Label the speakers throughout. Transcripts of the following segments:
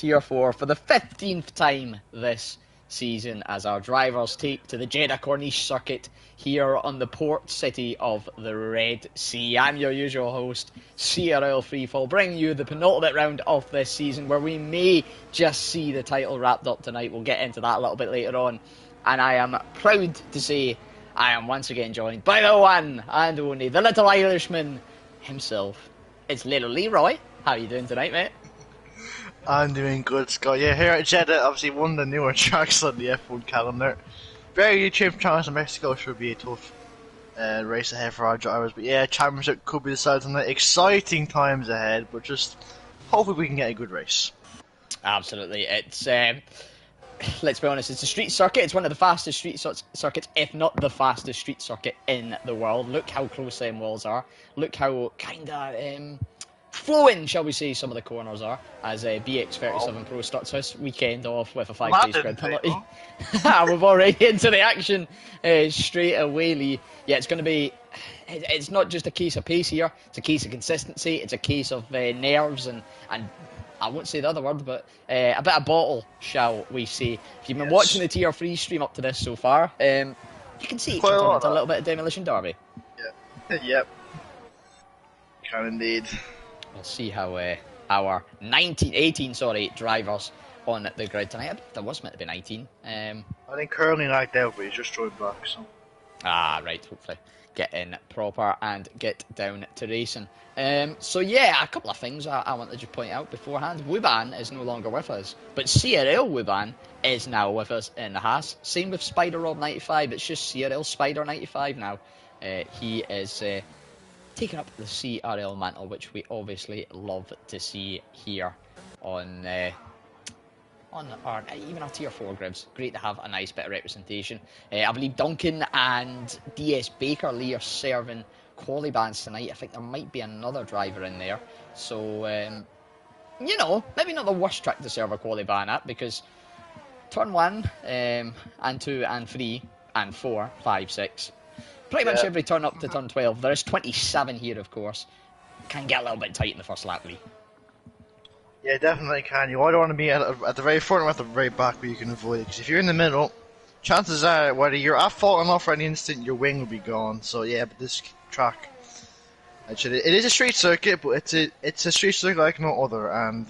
Speaker 1: Tier 4 for the 15th time this season as our drivers take to the Jeddah Corniche circuit here on the port city of the Red Sea. I'm your usual host, CRL Freefall, bringing you the penultimate round of this season where we may just see the title wrapped up tonight. We'll get into that a little bit later on. And I am proud to say I am once again joined by the one and only, the little Irishman himself. It's little Leroy. How are you doing tonight, mate?
Speaker 2: I'm doing good, Scott. Yeah, here at Jeddah, obviously one of the newer tracks on the F1 calendar. Very cheap chance in Mexico should be a tough race ahead for our drivers. But yeah, championship could be decided tonight. Exciting times ahead, but just hopefully we can get a good race.
Speaker 1: Absolutely. It's let's be honest, it's a street circuit. It's one of the fastest street circuits, if not the fastest street circuit in the world. Look how close them walls are. Look how kind of flowing, shall we say, some of the corners are, as BX37 Pro starts his weekend off with a 5-place grid penalty. We're already into the action straight away, Lee. Yeah, it's going to be... It's not just a case of pace here, it's a case of consistency, it's a case of nerves and I won't say the other word, but a bit of bottle, shall we say. If you've been watching the Tier 3 stream up to this so far, you can see it can turn into a little bit of Demolition Derby.
Speaker 2: Yeah, yep. Can indeed.
Speaker 1: We'll see how our 18 drivers on the grid tonight. I believe there was meant to be 19.
Speaker 2: I think Curly knocked out, but he's just joined back, so.
Speaker 1: Right, hopefully get in proper and get down to racing. So yeah, a couple of things I want to just point out beforehand. Wuban is no longer with us, but CRL Wuban is now with us in the Haas. Same with Spider Rob 95, it's just CRL Spider 95 now. He is taking up the CRL mantle, which we obviously love to see here on our even our Tier 4 grids. Great to have a nice bit of representation. I believe Duncan and DS Baker Lee are serving quali bans tonight. I think there might be another driver in there. So, you know, maybe not the worst track to serve a quali ban at, because turn 1 and 2 and 3 and 4, 5, 6. Pretty much every turn up to turn 12. There is 27 here, of course. Can get a little bit tight in the first lap, Lee.
Speaker 2: Yeah, definitely can. You either want to be at the very front or at the very back where you can avoid it. Because if you're in the middle, chances are, whether you're at fault or not for any instant, your wing will be gone. So yeah, but this track, actually, it is a street circuit, but it's a street circuit like no other, and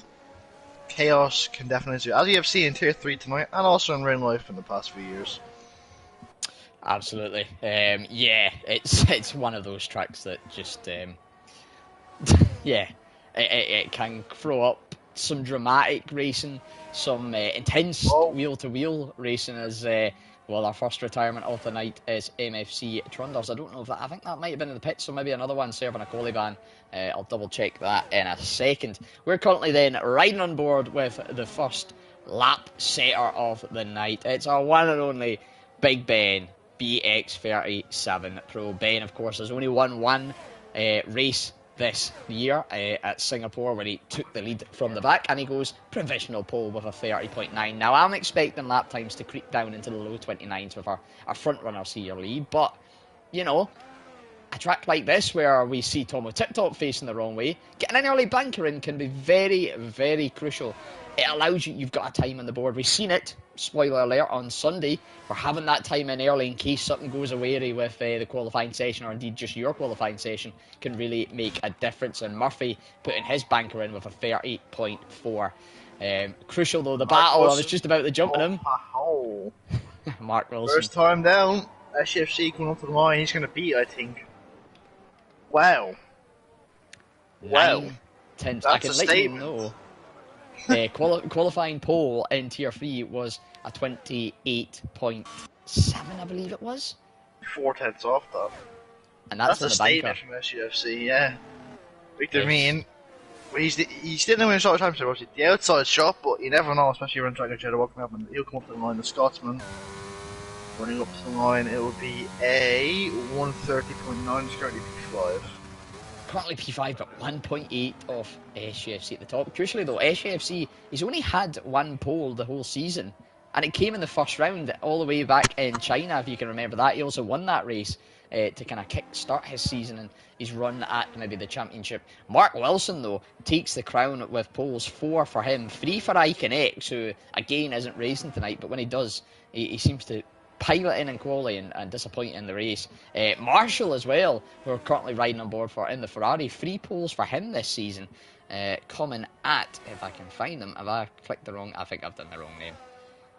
Speaker 2: chaos can definitely do, as you have seen in Tier 3 tonight, and also in real life in the past few years.
Speaker 1: Absolutely. Yeah, it's one of those tracks that just, yeah, it can throw up some dramatic racing, some intense wheel-to-wheel racing, as well. Our first retirement of the night is MFC Trunders. I don't know if I think that might have been in the pits, so maybe another one serving a quali ban. I'll double check that in a second. We're currently then riding on board with the first lap setter of the night. It's our one and only Big Ben BX37 Pro. Ben, of course, has only won one race this year at Singapore, where he took the lead from the back, and he goes provisional pole with a 30.9. Now, I'm expecting lap times to creep down into the low 29s with our front runners here, Lee, but, you know, a track like this, where we see Tomo Tip Top facing the wrong way, getting an early banker in can be very, very crucial. It allows you've got a time on the board. We've seen it, spoiler alert, on Sunday. We're having that time in early in case something goes awry with the qualifying session, or indeed just your qualifying session, can really make a difference. And Murphy putting his banker in with a 30.4. Crucial though, the battle, I was just about to jump on him. Mark Wilson.
Speaker 2: First time down, SFC coming up to the line, he's going to beat, I think. Wow. Wow.
Speaker 1: That's I can let you know. Qualifying pole in Tier 3 was a 28.7, I believe it was.
Speaker 2: 4 tenths off that.
Speaker 1: And that's
Speaker 2: a
Speaker 1: the
Speaker 2: statement from SUFC, yeah. Victor Mean, he's still in the short time, so obviously the outside shot, but you never know, especially when trying to get walking up, and he'll come up to the line. The Scotsman running up to the line, it would be a 130.9, it's currently P5.
Speaker 1: Currently P5, but 1.8 off SUFC at the top. Crucially though, SUFC, he's only had one pole the whole season, And it came in the first round all the way back in China, if you can remember that. He also won that race to kind of kick-start his season and his run at maybe the championship. Mark Wilson, though, takes the crown with poles 4 for him, 3 for Icon X, who, again, isn't racing tonight, but when he does, he seems to pilot in quality and disappoint in the race. Marshall as well, who are currently riding on board for in the Ferrari, 3 poles for him this season, coming at, if I can find them, have I clicked the wrong, I think I've done the wrong name.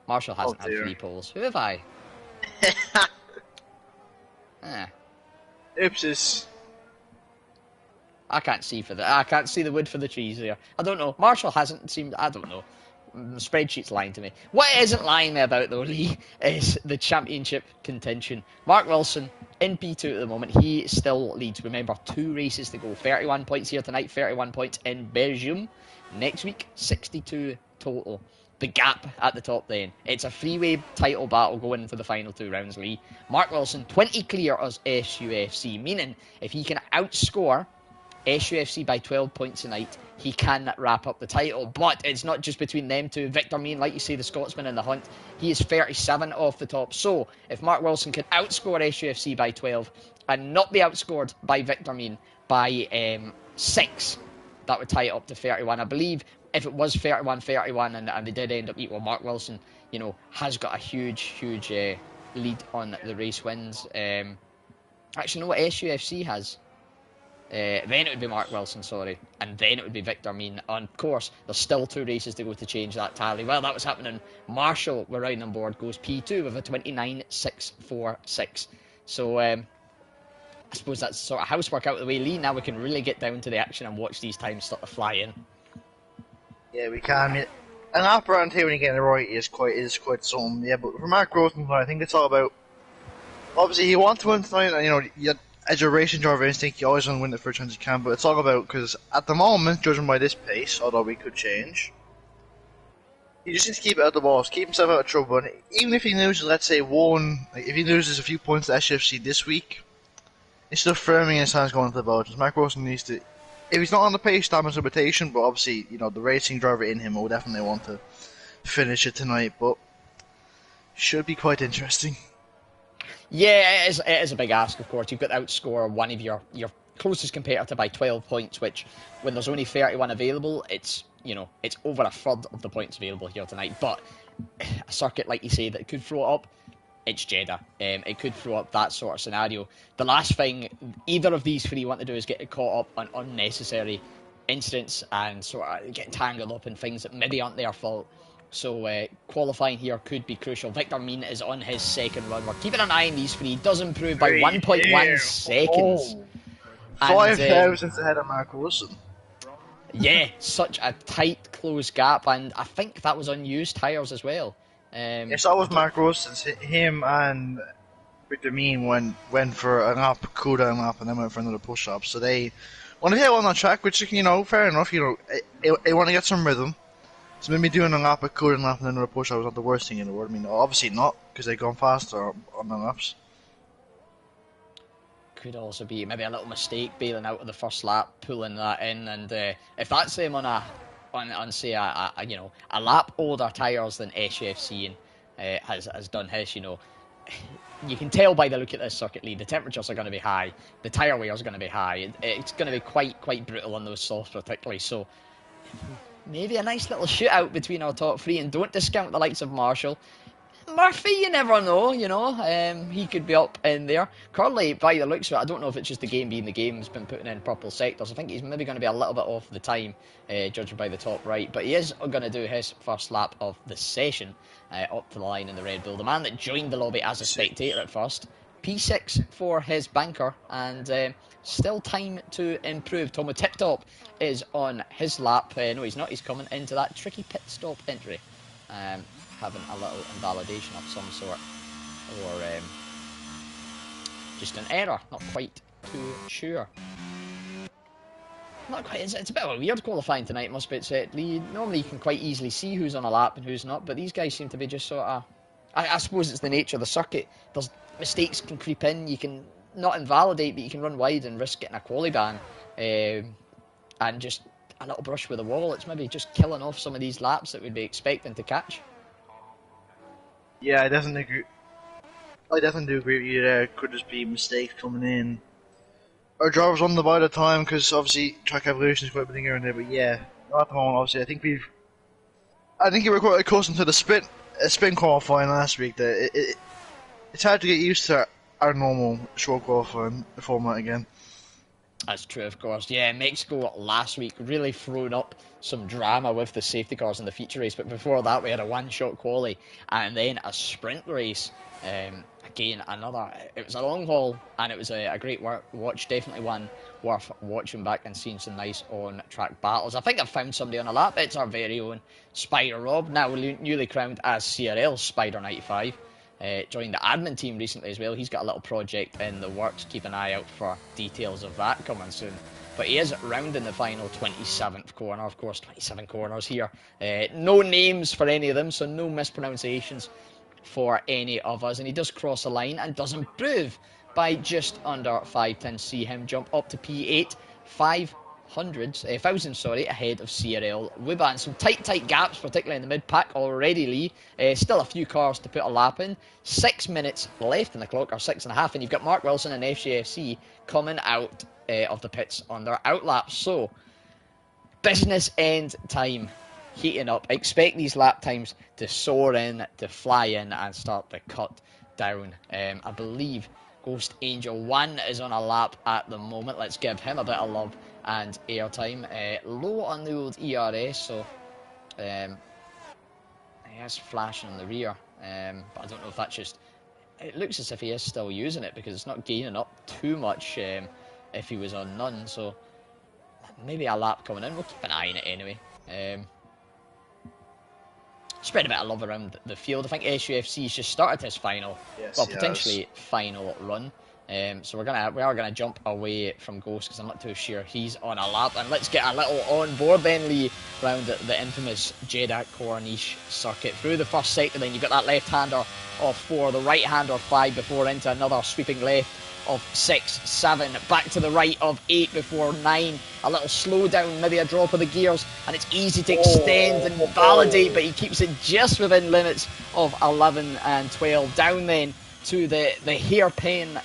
Speaker 1: Marshall hasn't had 3 poles. Who have I?
Speaker 2: Oopsies.
Speaker 1: I can't see I can't see the wood for the trees there. I don't know. Marshall hasn't seemed. I don't know. The spreadsheet's lying to me. What it isn't lying me about though, Lee, is the championship contention. Mark Wilson in P2 at the moment. He still leads. Remember, 2 races to go. 31 points here tonight. 31 points in Belgium. Next week, 62 total. The gap at the top then. It's a three-way title battle going for the final 2 rounds, Lee. Mark Wilson, 20 clear as SUFC, meaning if he can outscore SUFC by 12 points tonight, he can wrap up the title. But it's not just between them two. Victor Mean, like you say, the Scotsman in the hunt, he is 37 off the top. So if Mark Wilson can outscore SUFC by 12 and not be outscored by Victor Mean by 6, that would tie it up to 31. I believe if it was 31-31 and they did end up equal, Mark Wilson, you know, has got a huge lead on the race wins. Actually, no, what SUFC has? Then it would be Mark Wilson, sorry, and then it would be Victor Mean. And of course, there's still 2 races to go to change that tally. Well, that was happening. Marshall, we're riding on board, goes P2 with a 29.646. So I suppose that's sort of housework out of the way, Lee. Now we can really get down to the action and watch these times start to fly in.
Speaker 2: Yeah, we can. I mean, an up around here when you get it right is quite something. Yeah, but for Mark Wilson, I think it's all about. Obviously, he wants to win tonight, and you know, as a racing driver instinct, you always want to win the first chance you can. But it's all about because at the moment, judging by this pace, although we could change, he just needs to keep it out of the balls, keep himself out of trouble. And even if he loses, let's say if he loses a few points to SFC this week, it's still firming in his hands going to the Belgians. Mark Wilson needs to. If he's not on the pace, damn his reputation, but obviously, you know, the racing driver in him will definitely want to finish it tonight, but should be quite interesting.
Speaker 1: Yeah, it is a big ask, of course. You've got to outscore one of your closest competitor by 12 points, which, when there's only 31 available, it's, you know, it's over a third of the points available here tonight. But a circuit, like you say, that could throw it up, it's Jeddah. It could throw up that sort of scenario. The last thing either of these 3 want to do is get caught up on unnecessary incidents and sort of get tangled up in things that maybe aren't their fault. So qualifying here could be crucial. Victor Mean is on his 2nd run. We're keeping an eye on these 3. Does improve by 1.1 seconds.
Speaker 2: 5 thousandths ahead of Mark Wilson.
Speaker 1: Yeah, such a tight, close gap, and I think that was unused tyres as well.
Speaker 2: Yes, that was Mark Wilson's. Him and Victor Mean went for an lap, cool down lap, and then went for another push up. So they want to hit on that track, which, you know, fair enough. You know, they want to get some rhythm. So maybe doing a lap, a cool down lap, and then another push up was not the worst thing in the world. I mean, obviously not, because they've gone faster on the laps.
Speaker 1: Could also be maybe a little mistake bailing out of the first lap, pulling that in, and if that's them on say a you know, a lap older tyres than SUFC and has done his, you know, you can tell by the look at this circuit lead, the temperatures are going to be high, the tyre wear is going to be high, it's going to be quite brutal on those softs particularly. So maybe a nice little shootout between our top 3, and don't discount the likes of Marshall. Murphy, you never know, you know, he could be up in there. Curley, by the looks of it, I don't know if it's just the game being the game, has been putting in purple sectors. I think he's maybe going to be a little bit off the time, judging by the top right, but he is going to do his first lap of the session up to the line in the Red Bull. The man that joined the lobby as a spectator at first, P6 for his banker, and still time to improve. Tomo Tiptop is on his lap. No, he's not. He's coming into that tricky pit stop entry. Having a little invalidation of some sort, or just an error, not quite too sure. Not quite, it's a bit of a weird qualifying tonight, must be said. Normally you can quite easily see who's on a lap and who's not, but these guys seem to be just sort of, I suppose it's the nature of the circuit. There's mistakes can creep in, you can not invalidate, but you can run wide and risk getting a quali ban, and just a little brush with the wall. It's maybe just killing off some of these laps that we'd be expecting to catch.
Speaker 2: Yeah, I definitely agree. I definitely do agree with you there. Could just be mistakes coming in. Our drivers on the by the time because obviously track evolution is quite a bit here and there. But yeah, at the moment, obviously, I think you were quite accustomed to the spin qualifying last week. That it's hard to get used to our normal short qualifying format again.
Speaker 1: That's true, of course. Yeah, Mexico last week really thrown up some drama with the safety cars in the feature race, but before that we had a one-shot quali and then a sprint race. Again, it was a long haul and it was a great watch, definitely one worth watching back and seeing some nice on-track battles. I think I've found somebody on a lap. It's our very own Spider Rob, now newly crowned as CRL Spider 95. Joined the admin team recently as well. He's got a little project in the works. Keep an eye out for details of that coming soon. But he is rounding the final 27th corner. Of course, 27 corners here. No names for any of them, so no mispronunciations for any of us. And he does cross a line and does improve by just under 5 tenths. See him jump up to P8. 1,000 ahead of CRL Wuban. Some tight gaps, particularly in the mid-pack already, Lee. Still a few cars to put a lap in. 6 minutes left in the clock, or 6.5, and you've got Mark Wilson and FJFC coming out of the pits on their outlap. So, business end time heating up. Expect these lap times to soar in, to fly in, and start to cut down. I believe Ghost Angel 1 is on a lap at the moment. Let's give him a bit of love and airtime. Low on the old ERS, so he is flashing on the rear. But I don't know if that's just... It looks as if he is still using it because it's not gaining up too much if he was on none. So maybe a lap coming in. We'll keep an eye on it anyway. Spread a bit of love around the field. I think SUFC's just started his final, potentially final run. So we are gonna jump away from Ghost because I'm not too sure he's on a lap. And let's get a little on board then, Lee, round the infamous Jeddah Corniche circuit. Through the first sector, then you've got that left-hander of 4, the right-hander of 5 before into another sweeping left of 6, 7, back to the right of 8 before 9, a little slowdown, maybe a drop of the gears, and it's easy to extend and validate, but he keeps it just within limits of 11 and 12. Down then to the hairpin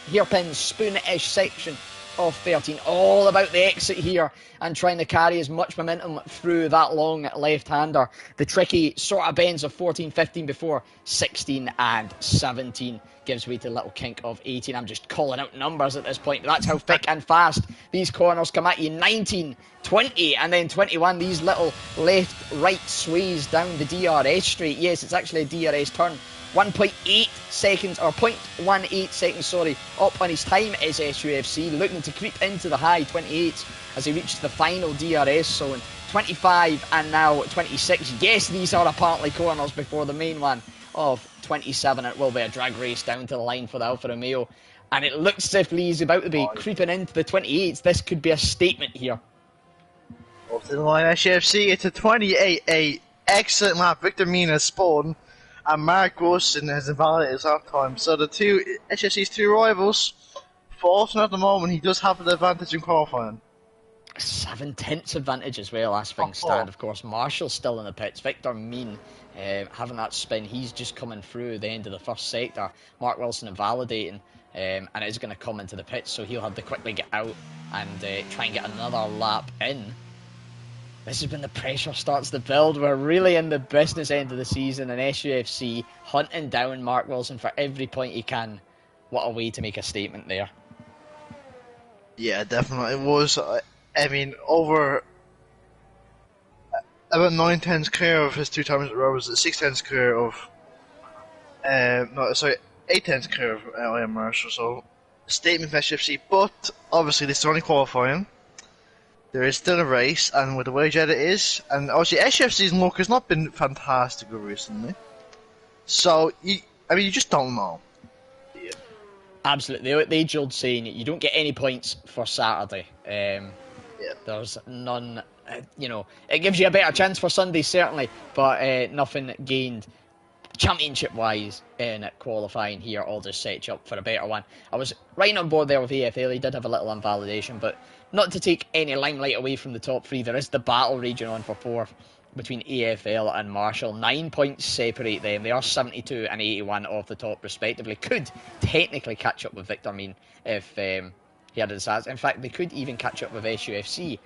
Speaker 1: spoon-ish section of 13. All about the exit here and trying to carry as much momentum through that long left-hander. The tricky sort of bends of 14, 15 before 16 and 17 gives way to a little kink of 18. I'm just calling out numbers at this point. That's how thick and fast these corners come at you. 19, 20 and then 21. These little left-right sways down the DRS straight. Yes, it's actually a DRS turn. 1.8 seconds, or 0.18 seconds, sorry, up on his time is SUFC, looking to creep into the high 28s as he reaches the final DRS zone. 25 and now 26. Yes, these are apparently corners before the main one of 27. It will be a drag race down to the line for the Alfa Romeo. And it looks as if Lee's about to be creeping into the 28s. This could be a statement here.
Speaker 2: Up to the line, SUFC, it's a 28-8. Excellent lap. Victor Mina spawned. And Mark Wilson has invalidated his lap time. So the SFC's two rivals, Fulton at the moment, he does have the advantage in qualifying.
Speaker 1: 7/10 advantage as well, as things stand. Of course, Marshall's still in the pits. Victor Mean having that spin, he's just coming through the end of the first sector. Mark Wilson invalidating, and is going to come into the pits, so he'll have to quickly get out and try and get another lap in. This is when the pressure starts to build. We're really in the business end of the season, and SUFC hunting down Mark Wilson for every point he can. What a way to make a statement there.
Speaker 2: Yeah, definitely. It was, I mean, over about 9 tenths clear of his 2 times in a row. Was it 6 tenths clear of, 8 tenths clear of Ian Marshall. So, statement for SUFC, but obviously this is only qualifying. There is still a race, and with the way Jeddah is, and obviously SUFC's luck has not been fantastic recently. So, you just don't know. Yeah.
Speaker 1: Absolutely. The age-old saying, you don't get any points for Saturday. There's none, it gives you a better chance for Sunday, certainly, but nothing gained championship-wise in qualifying here. All just set you up for a better one. I was right on board there with AFL. He did have a little invalidation, but not to take any limelight away from the top 3. There is the battle region on for 4th. between EFL and Marshall. 9 points separate them. They are 72 and 81 off the top, respectively. Could technically catch up with Victor Mean if he had a disaster. In fact, they could even catch up with SUFC.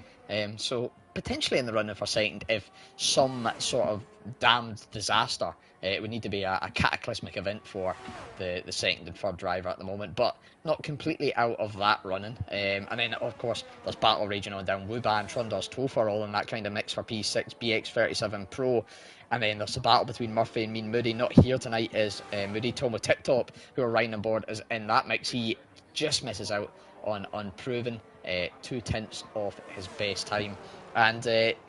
Speaker 1: So potentially in the running for second if some sort of damned disaster. It would need to be a cataclysmic event for the second and third driver at the moment, but not completely out of that running. And then, of course, there's battle raging on down Wuban, Trundles, Topher, all in that kind of mix for P6, BX37 Pro. And then there's the battle between Murphy and Mean Moody. Not here tonight is Moody. Tomo Tip Top, who are riding on board, is in that mix. He just misses out on Unproven, 2/10 of his best time. And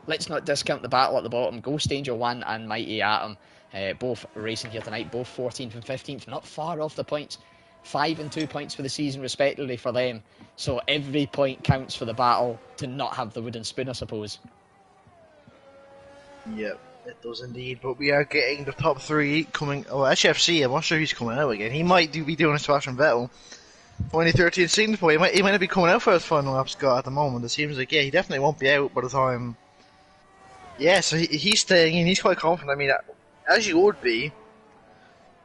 Speaker 1: let's not discount the battle at the bottom. Ghost Angel 1 and Mighty Atom, both racing here tonight, both 14th and 15th, not far off the points. 5 and 2 points for the season respectively for them. So every point counts for the battle to not have the wooden spoon, I suppose.
Speaker 2: Yep, it does indeed. But we are getting the top 3 coming. Oh, SFC, I'm not sure he's coming out again. He might be doing a Sebastian Vettel 2013 season point. He might not be coming out for his final lap, Scott, at the moment. It seems like, yeah, he definitely won't be out by the time. Yeah, so he's staying in. He's quite confident. I mean, as you would be.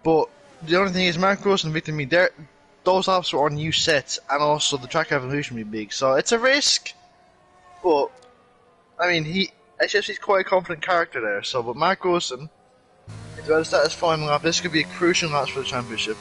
Speaker 2: But the only thing is, Mark Gross and Victor Mead, those laps are on new sets, and also the track evolution will be big. So it's a risk. But, I mean, HFC's quite a confident character there. So, but Mark Grossen is about to start his final lap. This could be a crucial match for the championship.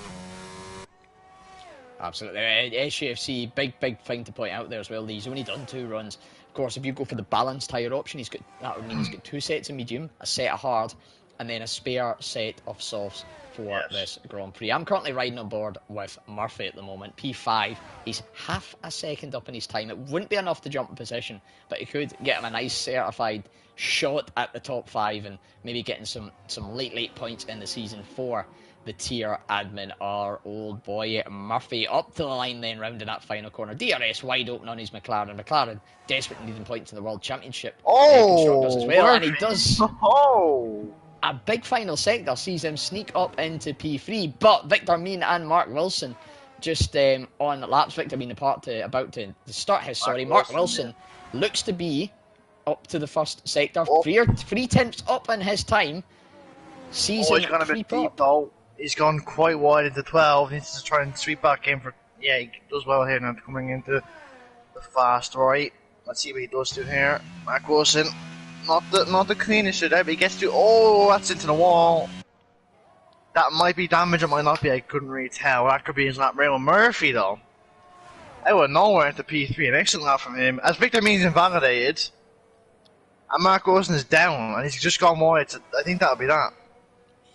Speaker 1: Absolutely. SUFC, big thing to point out there as well. He's only done 2 runs. Of course, if you go for the balanced tyre option, that would mean he's got 2 sets of medium, a set of hard, and then a spare set of softs for this Grand Prix. I'm currently riding on board with Murphy at the moment, P5. He's half a second up in his time. It wouldn't be enough to jump in position, but it could get him a nice certified shot at the top 5 and maybe getting some late points in the season for the tier admin. Our old boy Murphy up to the line then, rounding that final corner. DRS wide open on his McLaren. McLaren desperately needing points in the World Championship constructors as well, and he does. A big final sector sees him sneak up into P3, but Victor Mean and Mark Wilson just on laps. Victor Mean about to start his. Mark Wilson looks to be up to the first sector. 3/10 up in his time. Sees him
Speaker 2: he's gone a bit deep though. He's gone quite wide into 12. He needs to try and sweep back in for. Yeah, he does well here now, coming into the fast right. Let's see what he does do here. Mark Wilson, not the cleanest today, but he gets to. Oh, that's into the wall. That might be damage, it might not be. I couldn't really tell. That could be his lap rail. Murphy though, out of nowhere into P3. An excellent lap from him. As Victor Means invalidated, and Mark Wilson is down, and he's just gone wide. So I think that'll be that.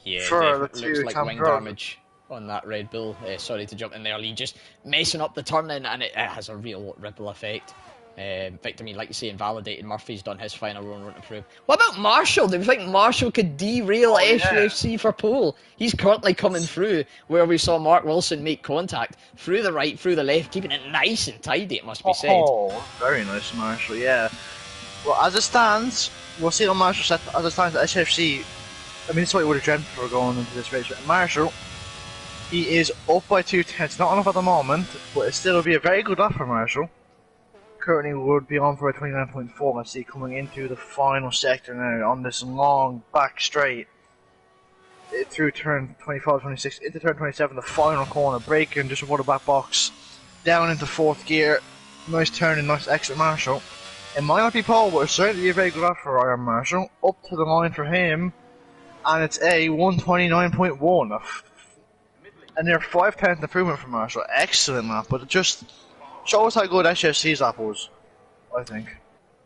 Speaker 1: Yeah, it looks like wing damage on that Red Bull. Sorry to jump in there, Lee. Just messing up the turning, and it has a real ripple effect. Victor Mean, like you say, invalidated. Murphy's done his final run to prove. What about Marshall? Do we think Marshall could derail SUFC for pole? He's currently coming through where we saw Mark Wilson make contact through the right, through the left, keeping it nice and tidy, it must be said.
Speaker 2: Oh, very nice, Marshall, yeah. Well, as it stands, we'll see on Marshall set. As it stands, SFC. I mean, it's what you would have dreamt for going into this race. Marshall, he is up by 2/10. Not enough at the moment, but it still will be a very good lap for Marshall. Currently would be on for a 29.4. Let's see, coming into the final sector now on this long back straight. Through turn 25, 26, into turn 27, the final corner, braking just before the back box. Down into 4th gear. Nice turn and nice exit, Marshall. It might not be pole, but it's certainly a very good lap for Iron Marshall. Up to the line for him. And it's a 129.1. And they're 5/10 improvement for Marshall. Excellent lap, but it just shows how good SFC's lap was, I think.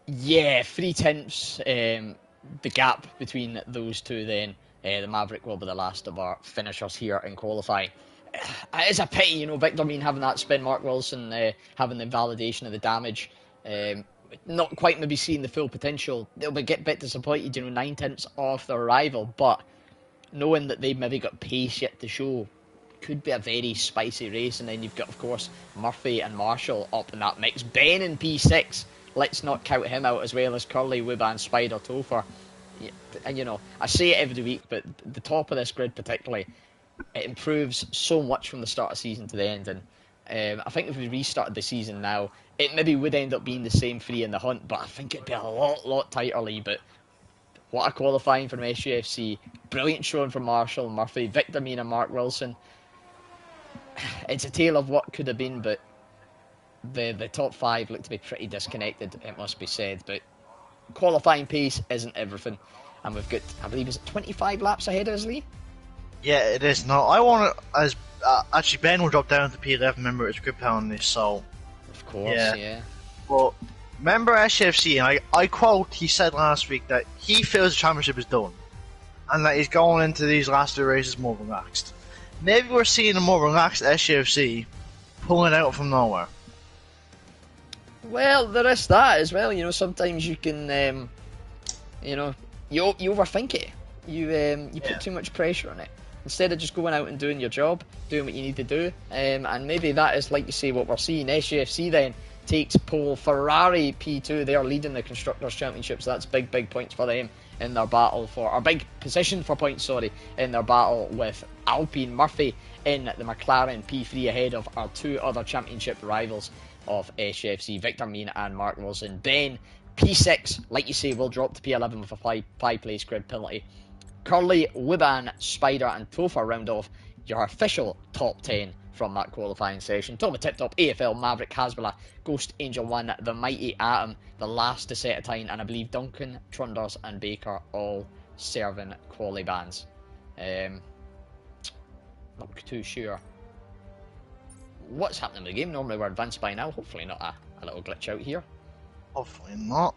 Speaker 1: Yeah, 3/10. The gap between those two then. The Maverick will be the last of our finishers here in qualifying. It is a pity, you know, Victor Mean having that spin, Mark Wilson having the invalidation of the damage. Not quite maybe seeing the full potential. They'll be a bit disappointed, you know, 9/10 off their rival, but knowing that they've maybe got pace yet to show, could be a very spicy race. And then you've got, of course, Murphy and Marshall up in that mix. Ben in P6, let's not count him out, as well as Curly, Wuban, Spider, Topher. Yeah, and you know, I say it every week, but the top of this grid particularly, it improves so much from the start of the season to the end. And I think if we restarted the season now, it maybe would end up being the same 3 in the hunt, but I think it'd be a lot tighter, Lee. But What a qualifying from SUFC. Brilliant showing from Marshall, Murphy, Victor Mean and Mark Wilson. It's a tale of what could have been, but the top 5 look to be pretty disconnected, it must be said. But qualifying pace isn't everything. And we've got, I believe, is it 25 laps ahead of us, Lee?
Speaker 2: Yeah, it is. No, I want to, as actually Ben will drop down to P11, remember it's grip penalty, so...
Speaker 1: Of course, yeah.
Speaker 2: But remember SFC, and I quote, he said last week that he feels the championship is done. And that he's going into these last 2 races more relaxed. Maybe we're seeing a more relaxed SFC pulling out from nowhere.
Speaker 1: Well, there is that as well. You know, sometimes you can, you know, you overthink it. You put too much pressure on it. Instead of just going out and doing your job, doing what you need to do, and maybe that is, like you say, what we're seeing. SUFC then takes pole, Ferrari P2, they are leading the Constructors' Championship, so that's big points for them in their battle for, or big position for points, sorry, in their battle with Alpine. Murphy in the McLaren P3 ahead of our 2 other championship rivals of SUFC, Victor Mean and Mark Wilson. Ben, P6, like you say, will drop to P11 with a 5-place grid penalty. Curley, Luban, Spider and Topher round off your official top 10 from that qualifying session. Toma Tip Top, AFL, Maverick, Hasbula, Ghost, Angel 1, the Mighty Atom, the last to set a time, and I believe Duncan, Trunders and Baker all serving quali bans. Not too sure what's happening in the game. Normally we're advanced by now. Hopefully not a little glitch out here.
Speaker 2: Hopefully not.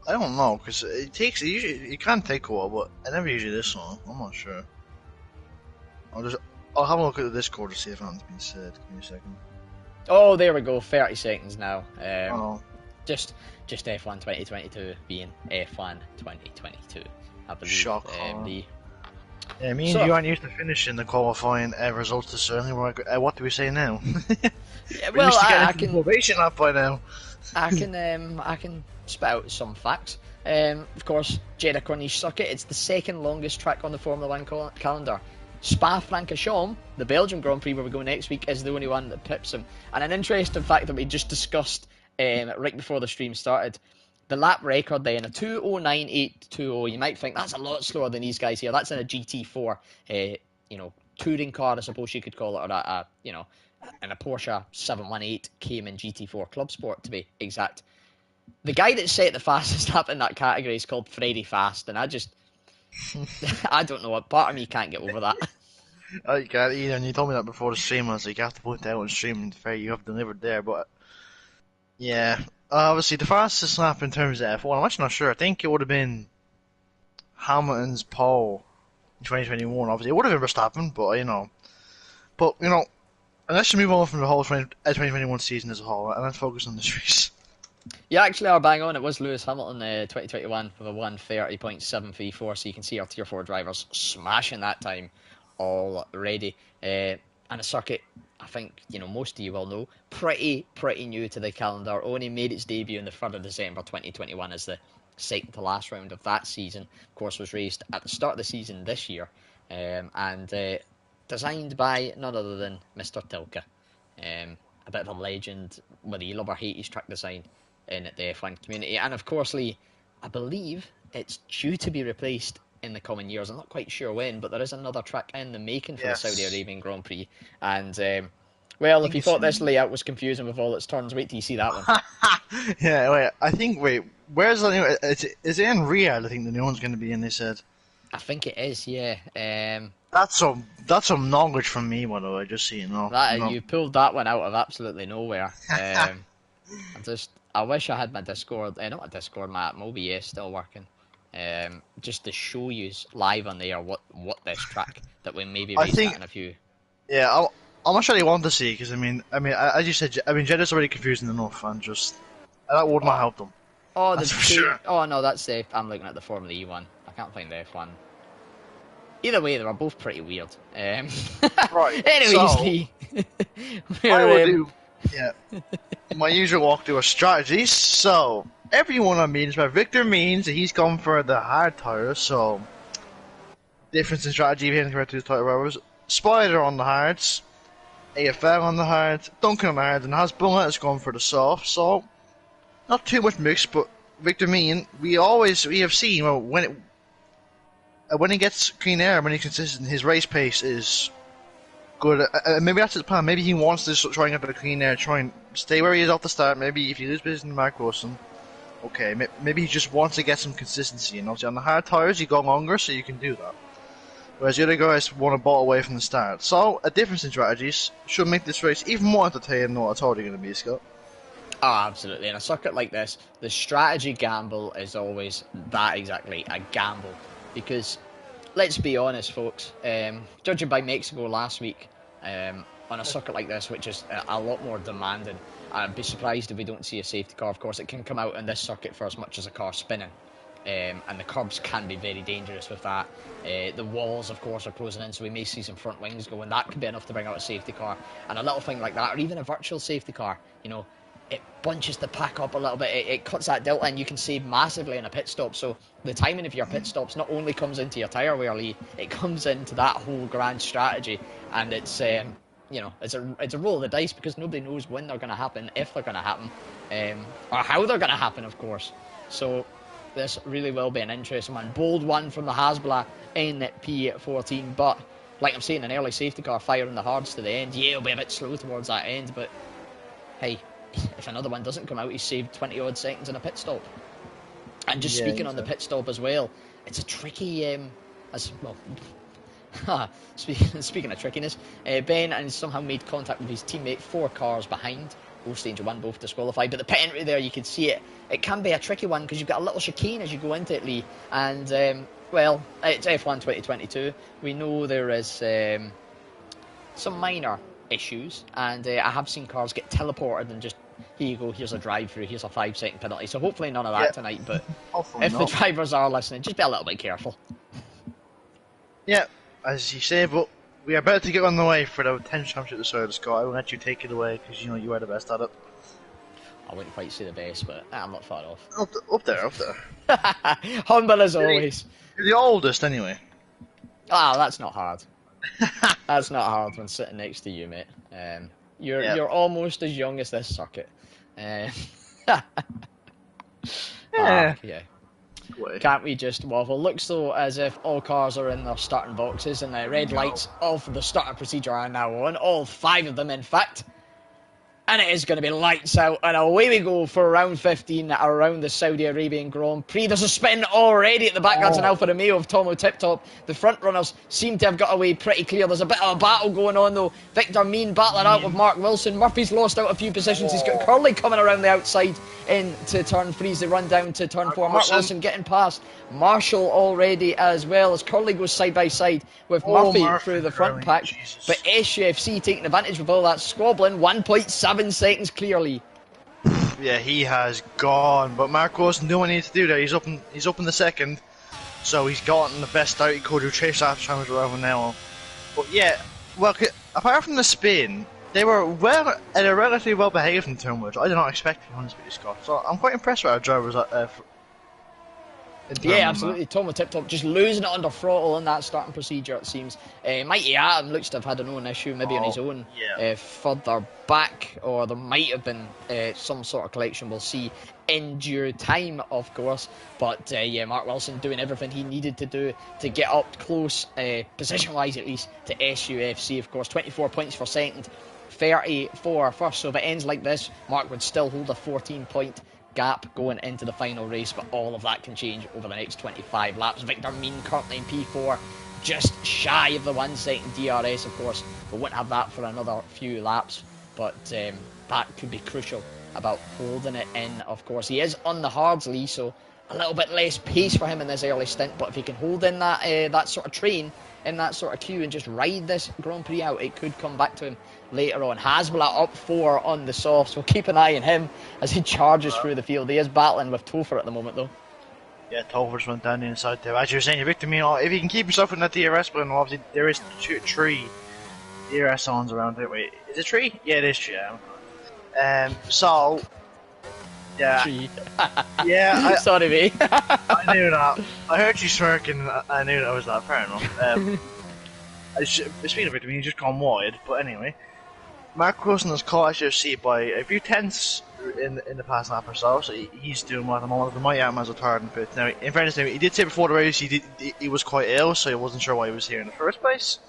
Speaker 2: I don't know, because it can take a while, but it never usually this long. I'm not sure. I'll have a look at the Discord to see if anything's been said. Give me a second.
Speaker 1: Oh, there we go. 30 seconds now.
Speaker 2: Just
Speaker 1: F1 2022 being F1 2022. I believe.
Speaker 2: Shock.
Speaker 1: Yeah,
Speaker 2: me and you aren't used to finishing the qualifying results this early. What do we say now?
Speaker 1: Yeah, well, I can
Speaker 2: motivation up by now.
Speaker 1: I can spit out some facts. Of course, Jeddah Corniche Circuit. It's the second longest track on the Formula 1 calendar. Spa-Francorchamps, the Belgian Grand Prix where we go next week, is the only one that pips him. And an interesting fact that we just discussed right before the stream started, the lap record then, a 2:09.820. You might think that's a lot slower than these guys here. That's in a GT4, touring car, I suppose you could call it, or in a Porsche 718 Cayman GT4 Club Sport to be exact. The guy that set the fastest lap in that category is called Freddy Fast, and I don't know what, part of me can't get over that.
Speaker 2: I can't either, and you told me that before the stream. I was like, you have to put that on stream, and fair, you have delivered there, but yeah. Obviously, the fastest lap in terms of F1, I'm actually not sure. I think it would have been Hamilton's pole in 2021. Obviously, it would have been Verstappen, but let's just move on from the whole 2021 season as a whole, and let's focus on this race.
Speaker 1: Yeah, actually, our bang on. It was Lewis Hamilton 2021 with a 1:30.734, so you can see our Tier 4 drivers smashing that time already. And a circuit, I think, most of you will know, pretty new to the calendar. Only made its debut on the 3rd of December 2021 as the second to last round of that season. Of course, was raced at the start of the season this year, and designed by none other than Mr. Tilke. A bit of a legend, whether you love or hate his track design in the F1 community. And of course, Lee, I believe it's due to be replaced in the coming years. I'm not quite sure when, but there is another track in the making for the Saudi Arabian Grand Prix. And, if you thought this layout was confusing with all its turns, wait till you see that one.
Speaker 2: Yeah, where's the new... Is it in Riyadh, I think the new one's going to be in, they said?
Speaker 1: I think it is, yeah.
Speaker 2: That's some knowledge from me, by the way, just so you know.
Speaker 1: You pulled that one out of absolutely nowhere. I wish I had my Discord, not my Discord, my OBS still working. Just to show you live on there what this track that we maybe race in a few.
Speaker 2: Yeah, I'm actually want to see, because as you said, Jeddah's already confusing enough, and that would not help them.
Speaker 1: Oh,
Speaker 2: that's for sure.
Speaker 1: Oh no, that's safe. I'm looking at the Formula E one. I can't find the F1. Either way, they were both pretty weird.
Speaker 2: Right.
Speaker 1: Anyways,
Speaker 2: I will do my usual walkthrough of strategies. So everyone on means, but Victor means that he's gone for the hard tires. So difference in strategy here compared to his tire drivers. Spider on the hards, AFL on the hards, Duncan on the hards, and Hasbula has gone for the soft. So not too much mix, but Victor Mean, we have seen when he gets clean air, when he's consistent, his race pace is good. Maybe that's his plan. Maybe he wants to try and get a bit of clean air, try and stay where he is off the start. Maybe if he loses position to Mark Wilson, okay. Maybe he just wants to get some consistency. And obviously on the hard tires, you go longer, so you can do that. Whereas the other guys want to bolt away from the start. So a difference in strategies should make this race even more entertaining than what it's already going to be, Scott.
Speaker 1: Oh, absolutely. In a circuit like this, the strategy gamble is always that exactly, a gamble. Because, let's be honest, folks, judging by Mexico last week, on a circuit like this, which is a lot more demanding, I'd be surprised if we don't see a safety car. Of course, it can come out in this circuit for as much as a car spinning. And the curbs can be very dangerous with that. The walls, of course, are closing in, so we may see some front wings go, and that could be enough to bring out a safety car. And a little thing like that, or even a virtual safety car, you know, it bunches the pack up a little bit, it cuts that delta, and you can save massively in a pit stop. So the timing of your pit stops not only comes into your tyre wear, Lee, it comes into that whole grand strategy, and it's you know, it's a roll of the dice, because nobody knows when they're going to happen, if they're going to happen, or how they're going to happen, of course. So this really will be an interesting one. Bold one from the Hasbula in P14, but like I'm saying, an early safety car firing the hards to the end. Yeah, it'll be a bit slow towards that end, but hey, if another one doesn't come out, he's saved 20 odd seconds in a pit stop. And just speaking on the pit stop as well, it's a tricky speaking of trickiness, Ben and somehow made contact with his teammate 4 cars behind. Both stage 1, both disqualified. But the pit entry there, you can see it. It can be a tricky one because you've got a little chicane as you go into it, Lee. And well, it's F1 2022. We know there is some minor issues, and I have seen cars get teleported and just, here you go, here's a drive through, here's a 5-second penalty. So hopefully none of that tonight, but if the drivers are listening, just be a little bit careful. Yeah,
Speaker 2: as you say, but we are about to get on the way for the 10th championship this year, Scott. I will let you take it away because you know you are the best at it.
Speaker 1: I wouldn't quite say the best, but I'm not far off.
Speaker 2: Up there.
Speaker 1: Humble as always.
Speaker 2: You're the oldest, anyway.
Speaker 1: Ah, that's not hard. That's not hard when sitting next to you, mate. You're almost as young as this circuit. Yeah. Can't we just waffle? Looks though as if all cars are in their starting boxes, and the red lights of the starting procedure are now on. All 5 of them, in fact. And it is going to be lights out, and away we go for round 15 around the Saudi Arabian Grand Prix. There's a spin already at the back. That's an Alfa Romeo of Tomo Tiptop. The front runners seem to have got away pretty clear. There's a bit of a battle going on though. Victor Mean battling out with Mark Wilson. Murphy's lost out a few positions. He's got Curley coming around the outside into turn 3 as they run down to turn 4. Mark Wilson getting past Marshall already, as well as Curley goes side by side with Murphy through the front pack. Jesus. But SUFC taking advantage with all that squabbling. 1.7 seconds clearly.
Speaker 2: Yeah, he has gone, but Mark Wilson doing what he needs to do there. He's up in the second, so he's gotten the best out he could to chase after Challenger around now. But yeah, well, apart from the spin, they were relatively well behaved in turn, which I did not expect, to be honest with you, Scott. So I'm quite impressed with our drivers.
Speaker 1: Yeah, absolutely. Tomo Tiptop just losing it under throttle in that starting procedure, it seems. Mighty Atom looks to have had an own issue, maybe on his own further back, or there might have been some sort of collection. We'll see in due time, of course. But yeah, Mark Wilson doing everything he needed to do to get up close, position-wise at least, to SUFC. Of course, 24 points for second, 34 first. So if it ends like this, Mark would still hold a 14-point gap going into the final race, but all of that can change over the next 25 laps. Victor Mean currently in P4, just shy of the 1 second DRS, of course. We won't have that for another few laps, but that could be crucial about holding it in, of course. He is on the hards, Lee, so a little bit less pace for him in this early stint, but if he can hold in that sort of train, in that sort of queue, and just ride this Grand Prix out, it could come back to him later on. Hasbula up 4 on the soft, so keep an eye on him as he charges through the field. He is battling with Topher at the moment, though.
Speaker 2: Yeah, Topher's went down the inside there. As you were saying, Victor Mean, if he can keep himself in that DRS button, obviously there is 3 DRS zones around it. Wait, is it 3? Yeah, it is 3. So, yeah. Yeah.
Speaker 1: Sorry, mate.
Speaker 2: I knew that. I heard you smirking. I knew that was that. Fair enough. Speaking of Victor Mean, he's just gone wide. But anyway, Mark Wilson has caught SFC by a few tenths in the past lap or so, so he's doing well at the moment. But my arm has a tired and fit. Now, in fairness to him, he did say before the race he was quite ill, so he wasn't sure why he was here in the first place.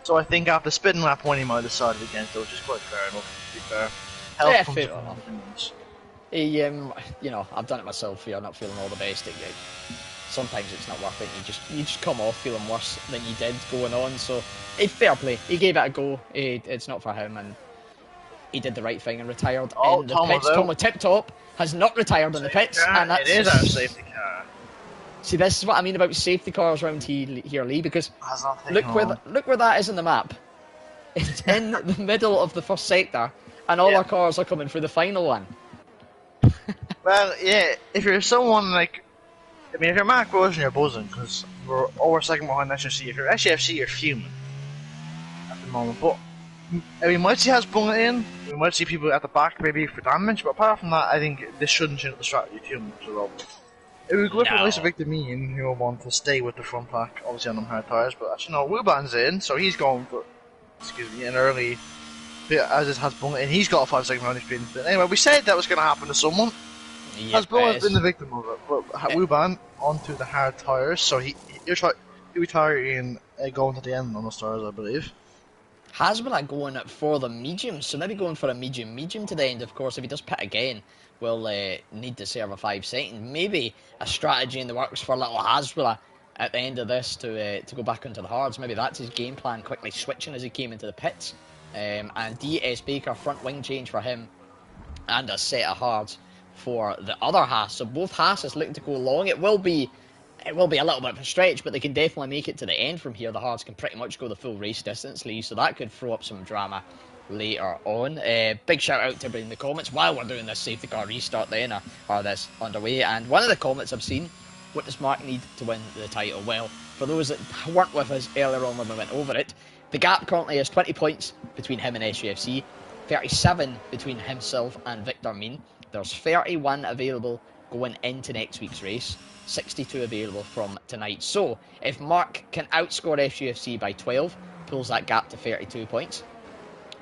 Speaker 2: So I think after spitting lap 1 he might have decided against it, which is quite fair enough, to be fair. Health
Speaker 1: Yeah,
Speaker 2: comes
Speaker 1: fair
Speaker 2: from
Speaker 1: enough.
Speaker 2: opinions.
Speaker 1: He, you know, I've done it myself here, not feeling all the best. Sometimes it's not worth it. You just come off feeling worse than you did going on. So, fair play. He gave it a go. It's not for him, and he did the right thing and retired in the pits. Tomo Tip Top has not retired in the pits, and that's
Speaker 2: it is our safety car.
Speaker 1: See, this is what I mean about safety cars around here, Lee. Because look where that is in the map. It's in the middle of the first sector, and all our cars are coming through the final one.
Speaker 2: Well, yeah, if you're someone like, I mean, if you're Mark Wilson, you're buzzing, because we're over second behind SFC. If you're SFC, you're fuming at the moment. But, I mean, we might see has bung it in, we might see people at the back maybe for damage, but apart from that, I think this shouldn't change the strategy too much at all. It would go for nice Victor Mean, who will want to stay with the front pack, obviously on them hard tyres, but actually no, Wuban's in, so he's going for, an early, as it has bung it in. He's got a 5-second round speed. But anyway, we said that was going to happen to someone. Yep, Hasbro been the victim of it, but Wuban onto the hard tyres, so he'll retire in going to the end on the stars, I believe.
Speaker 1: Hasbro going for the medium, so maybe going for a medium to the end. Of course, if he does pit again, we'll need to serve a 5 seconds. Maybe a strategy in the works for little Hasbro at the end of this to go back into the hards. Maybe that's his game plan, quickly switching as he came into the pits. And DS Baker, front wing change for him, and a set of hards for the other Haas. So both Haas looking to go long. It will be a little bit of a stretch, but they can definitely make it to the end from here. The hards can pretty much go the full race distance, Lee, so that could throw up some drama later on. Big shout out to everybody in the comments while we're doing this safety car restart then, or this underway. And one of the comments I've seen, what does Mark need to win the title? Well, for those that weren't with us earlier on when we went over it, the gap currently is 20 points between him and SUFC, 37 between himself and Victor Mean. There's 31 available going into next week's race, 62 available from tonight. So, if Mark can outscore SUFC by 12, pulls that gap to 32 points,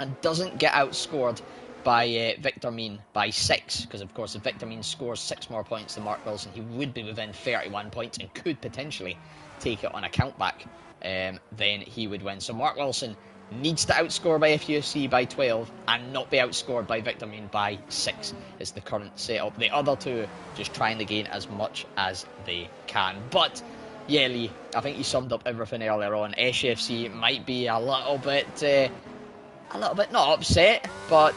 Speaker 1: and doesn't get outscored by Victor Mean by 6, because of course if Victor Mean scores 6 more points than Mark Wilson, he would be within 31 points and could potentially take it on a countback, then he would win. So Mark Wilson needs to outscore by FUFC by 12 and not be outscored by Victor Mean by 6 is the current setup. The other two just trying to gain as much as they can. But yeah, Lee, I think you summed up everything earlier on. SUFC might be a little bit not upset, but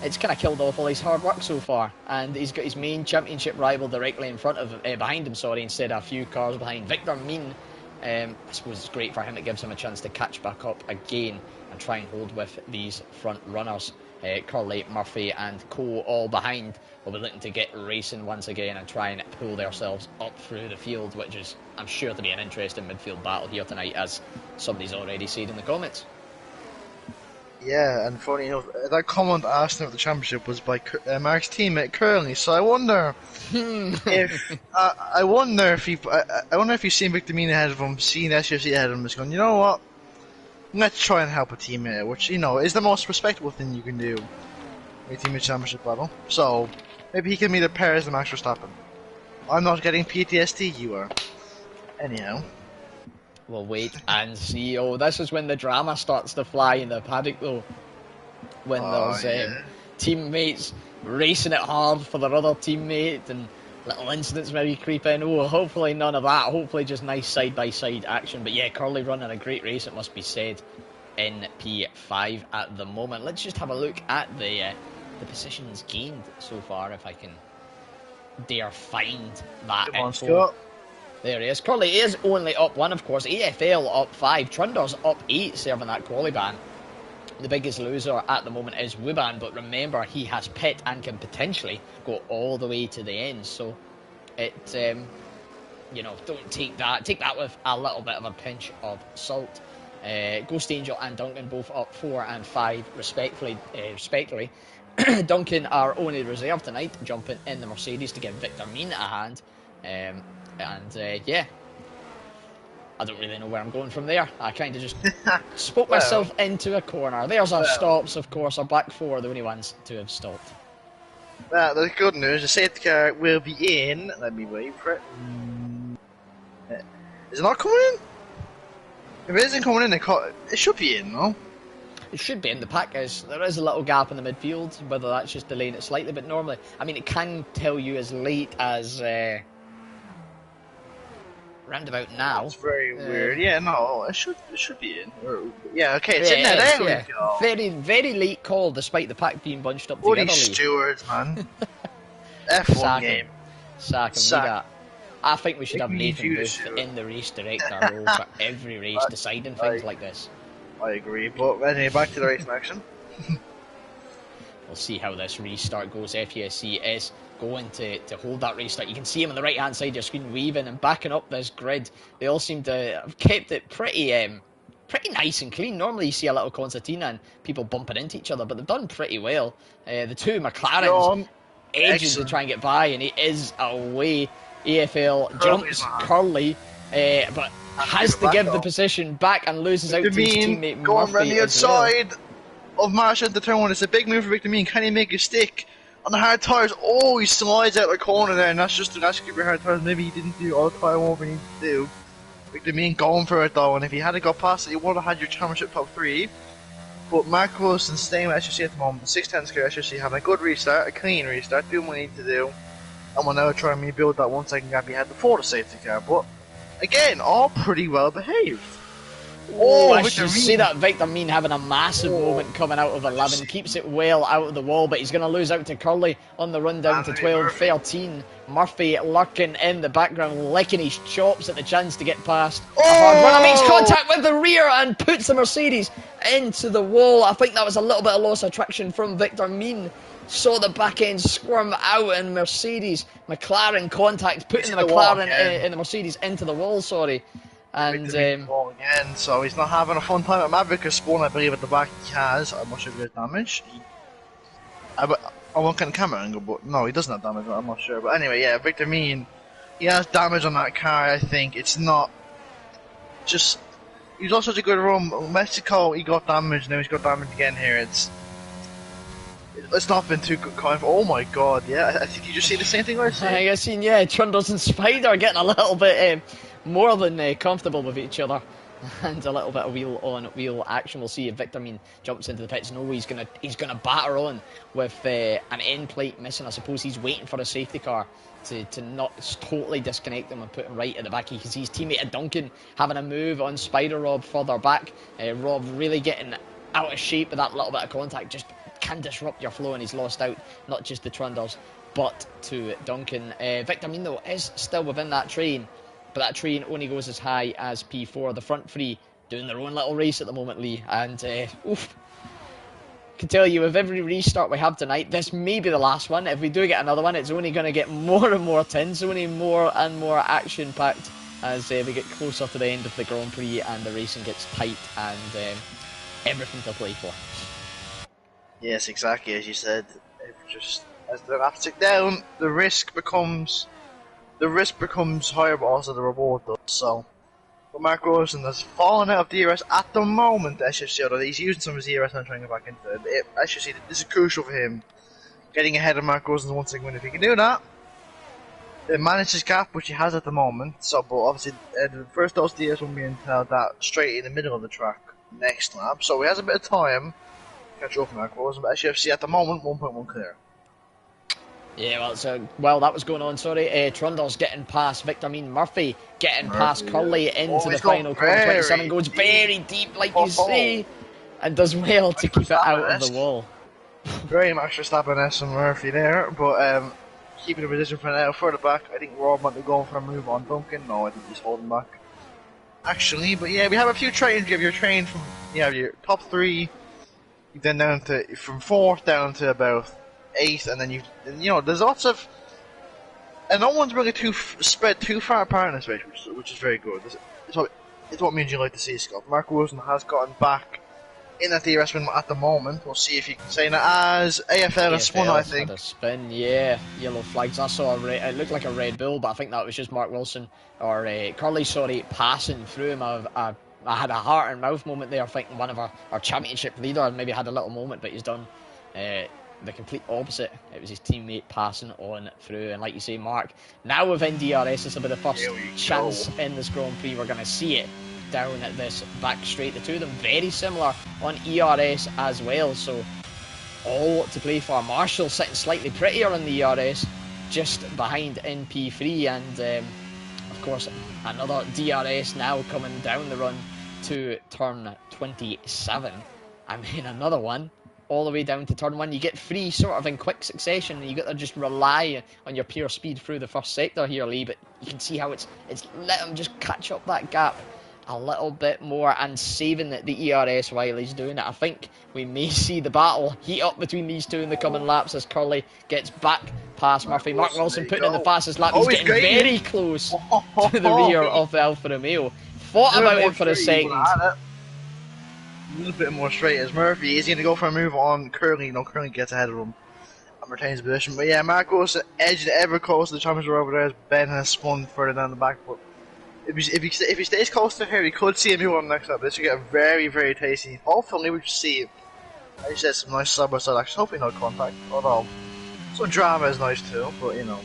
Speaker 1: it's kind of killed off all his hard work so far, and he's got his main championship rival directly in front of behind him, instead of a few cars behind. Victor Mean, I suppose it's great for him. It gives him a chance to catch back up again and try and hold with these front runners. Curley, Murphy and Co all behind will be looking to get racing once again and try and pull themselves up through the field, which is, I'm sure, to be an interesting midfield battle here tonight, as somebody's already said in the comments.
Speaker 2: Yeah, and funny enough, that comment asked him at the championship was by Mark's teammate Curly. So I wonder if I wonder if he's seen Victor Mean ahead of him, seen SUFC ahead of him, is going, you know what? Let's try and help a teammate, which is the most respectable thing you can do in a teammate championship battle. So maybe he can meet a pair as the Max Verstappen. I'm not getting PTSD, you are. Anyhow.
Speaker 1: We'll wait and see. Oh, this is when the drama starts to fly in the paddock, though. When there's teammates racing it hard for their other teammate and little incidents maybe creep in. Oh, hopefully none of that. Hopefully just nice side-by-side action. But yeah, Curly running a great race, it must be said, in P5 at the moment. Let's just have a look at the positions gained so far, if I can dare find that info.
Speaker 2: Scott.
Speaker 1: There he is. Curly is only up 1, of course. AFL up 5. Trunder's up 8, serving that quali ban. The biggest loser at the moment is Wuban, but remember, he has pit and can potentially go all the way to the end. So, don't take that. Take that with a little bit of a pinch of salt. Ghost Angel and Duncan both up 4 and 5, respectively. Duncan are only reserve tonight, jumping in the Mercedes to give Victor Mean a hand. I don't really know where I'm going from there. I kind of just spoke
Speaker 2: Well,
Speaker 1: myself into a corner. There's our
Speaker 2: well.
Speaker 1: stops, of course. Our back four are the only ones to have stopped.
Speaker 2: The good news, the safety car will be in. Let me wait for it. Is it not coming in? If it isn't coming in, it should be in, no?
Speaker 1: It should be in the pack. There is a little gap in the midfield, whether that's just delaying it slightly, but normally, I mean, it can tell you as late as roundabout now.
Speaker 2: It's very weird. Yeah, no, it should be in. Yeah, okay, it's in there. There we go.
Speaker 1: Very, very late call, despite the pack being bunched up
Speaker 2: Bloody
Speaker 1: together.
Speaker 2: stewards, man. F1 game.
Speaker 1: Sack him. I think we should have Nathan Booth in the race director role for every race, deciding things like this.
Speaker 2: I agree, but anyway, back to the racing action.
Speaker 1: We'll see how this restart goes. FUSC is going to hold that restart. You can see him on the right hand side of your screen weaving and backing up this grid. They all seem to have kept it pretty nice and clean. Normally you see a little concertina and people bumping into each other, but they've done pretty well. The two McLarens edging to try and get by, and he is away. AFL jumps Curly, but has to give the position back and loses out to his teammate
Speaker 2: going
Speaker 1: Murphy
Speaker 2: around the outside
Speaker 1: well.
Speaker 2: of Marsh into turn one. It's a big move for Victor Mean. Can he make a stick on the hard tires? Oh, he slides out the corner there, and that's just to keep your hard tires. Maybe he didn't do all the tire over he needed to do. Victor Mean going for it though, and if he had got past it, he would have had your championship top 3. But Mark Wilson staying with SUC at the moment. 610 scale SUC having a good restart, a clean restart, doing what he needs to do. And we'll now try and rebuild that 1 second gap he had before the safety car. But again, all pretty well behaved.
Speaker 1: Oh, I should see that Victor Mean having a massive moment coming out of 11. Keeps it well out of the wall, but he's going to lose out to Curly on the run down to 12-13. Murphy lurking in the background, licking his chops at the chance to get past. A hard runner makes contact with the rear and puts the Mercedes into the wall. I think that was a little bit of loss of traction from Victor Mean. Saw the back end squirm out and McLaren contact, putting the McLaren in the Mercedes into the wall, And
Speaker 2: again, so he's not having a fun time at Maverick or Spawn, I believe at the back he has. I'm not sure if he has damage. I'm looking at the camera angle, but no, he doesn't have damage, I'm not sure. But anyway, yeah, Victor Mean, he has damage on that car, I think. It's not just, he's on such a good run. Mexico, he got damage, now he's got damage again here. It's not been too good kind. Oh my god, yeah, I think you just see the same thing I see.
Speaker 1: I seen, yeah, Trundles and Spider getting a little bit more than comfortable with each other, and a little bit of wheel on wheel action. We'll see if Victor Mean jumps into the pits. No, he's gonna batter on with an end plate missing. I suppose he's waiting for a safety car to not totally disconnect him and put him right at the back. You can see his teammate Duncan having a move on Spider Rob further back. Rob really getting out of shape with that little bit of contact. Just can disrupt your flow, and he's lost out not just to Trundles but to Duncan. Victor Mean though is still within that train, but that train only goes as high as P4. The front three doing their own little race at the moment, Lee, and can tell you with every restart we have tonight, this may be the last one. If we do get another one, it's only going to get more and more tense, only more and more action packed as we get closer to the end of the Grand Prix and the racing gets tight and everything to play for.
Speaker 2: Yes, exactly as you said. Just as the laps tick down, the risk becomes higher, but also the reward does. So, but Mark Rosen has fallen out of DRS at the moment. SFC, although he's using some of his DRS and trying to get back into it. SFC, this is crucial for him, getting ahead of Mark Rosen once again. If he can do that, it manages his gap, which he has at the moment. So, but obviously, the first dose DRS will be until that straight in the middle of the track next lap. So he has a bit of time. Catch up Mark Rosen, but SFC at the moment 1.1 clear.
Speaker 1: Yeah, well, that was going on, sorry. Trundle's getting past Victor Mean. Murphy getting past Curly into the final corner. 27 goes very deep, like you say, and does well to keep it out of the wall.
Speaker 2: Very much Verstappen and Murphy there, but keeping the position for now. Further back, I think Rob might be going for a move on Duncan. No, I think he's holding back. Actually, but yeah, we have a few trains. You have your train from, you have your top 3, then down to, from 4th down to about 8th, and then you know, there's lots of, and no one's really spread too far apart in this race, which is very good. It's what means you like to see, Scott. Mark Wilson has gotten back in a DRS win at the moment. We'll see if you can say that as AFL has spun, I think.
Speaker 1: Had a spin, yeah. Yellow flags. I saw it looked like a Red Bull, but I think that was just Mark Wilson, or Curly, sorry, passing through him. I had a heart and mouth moment there, thinking one of our championship leader maybe had a little moment, but he's done the complete opposite. It was his teammate passing on through, and like you say, Mark, now with NDRS, this will be the first chance in this Grand Prix we're going to see it down at this back straight. The two of them very similar on ERS as well, so all to play for. Marshall sitting slightly prettier on the ERS, just behind NP3, and of course another DRS now coming down the run to turn 27. I mean, another one all the way down to turn 1. You get 3 sort of in quick succession, and you got to just rely on your pure speed through the first sector here, Lee, but you can see how it's let him just catch up that gap a little bit more and saving the ERS while he's doing it. I think we may see the battle heat up between these two in the coming laps as Curly gets back past Murphy. Mark Wilson putting in the fastest lap. He's getting very close to the rear of the Alfa Romeo. Thought about it for a second.
Speaker 2: A little bit more straight as Murphy is going to go for a move on Curly. No, Curly gets ahead of him and retains the position. But yeah, Mark Wilson edged ever close to the championship over there as Ben has spun further down the back. But if he stays close to here, he could see him move on next up. This would get very, very tasty. Hopefully we just see him. I just said some nice side by side action. Hopefully no contact. Although some drama is nice too, but you know.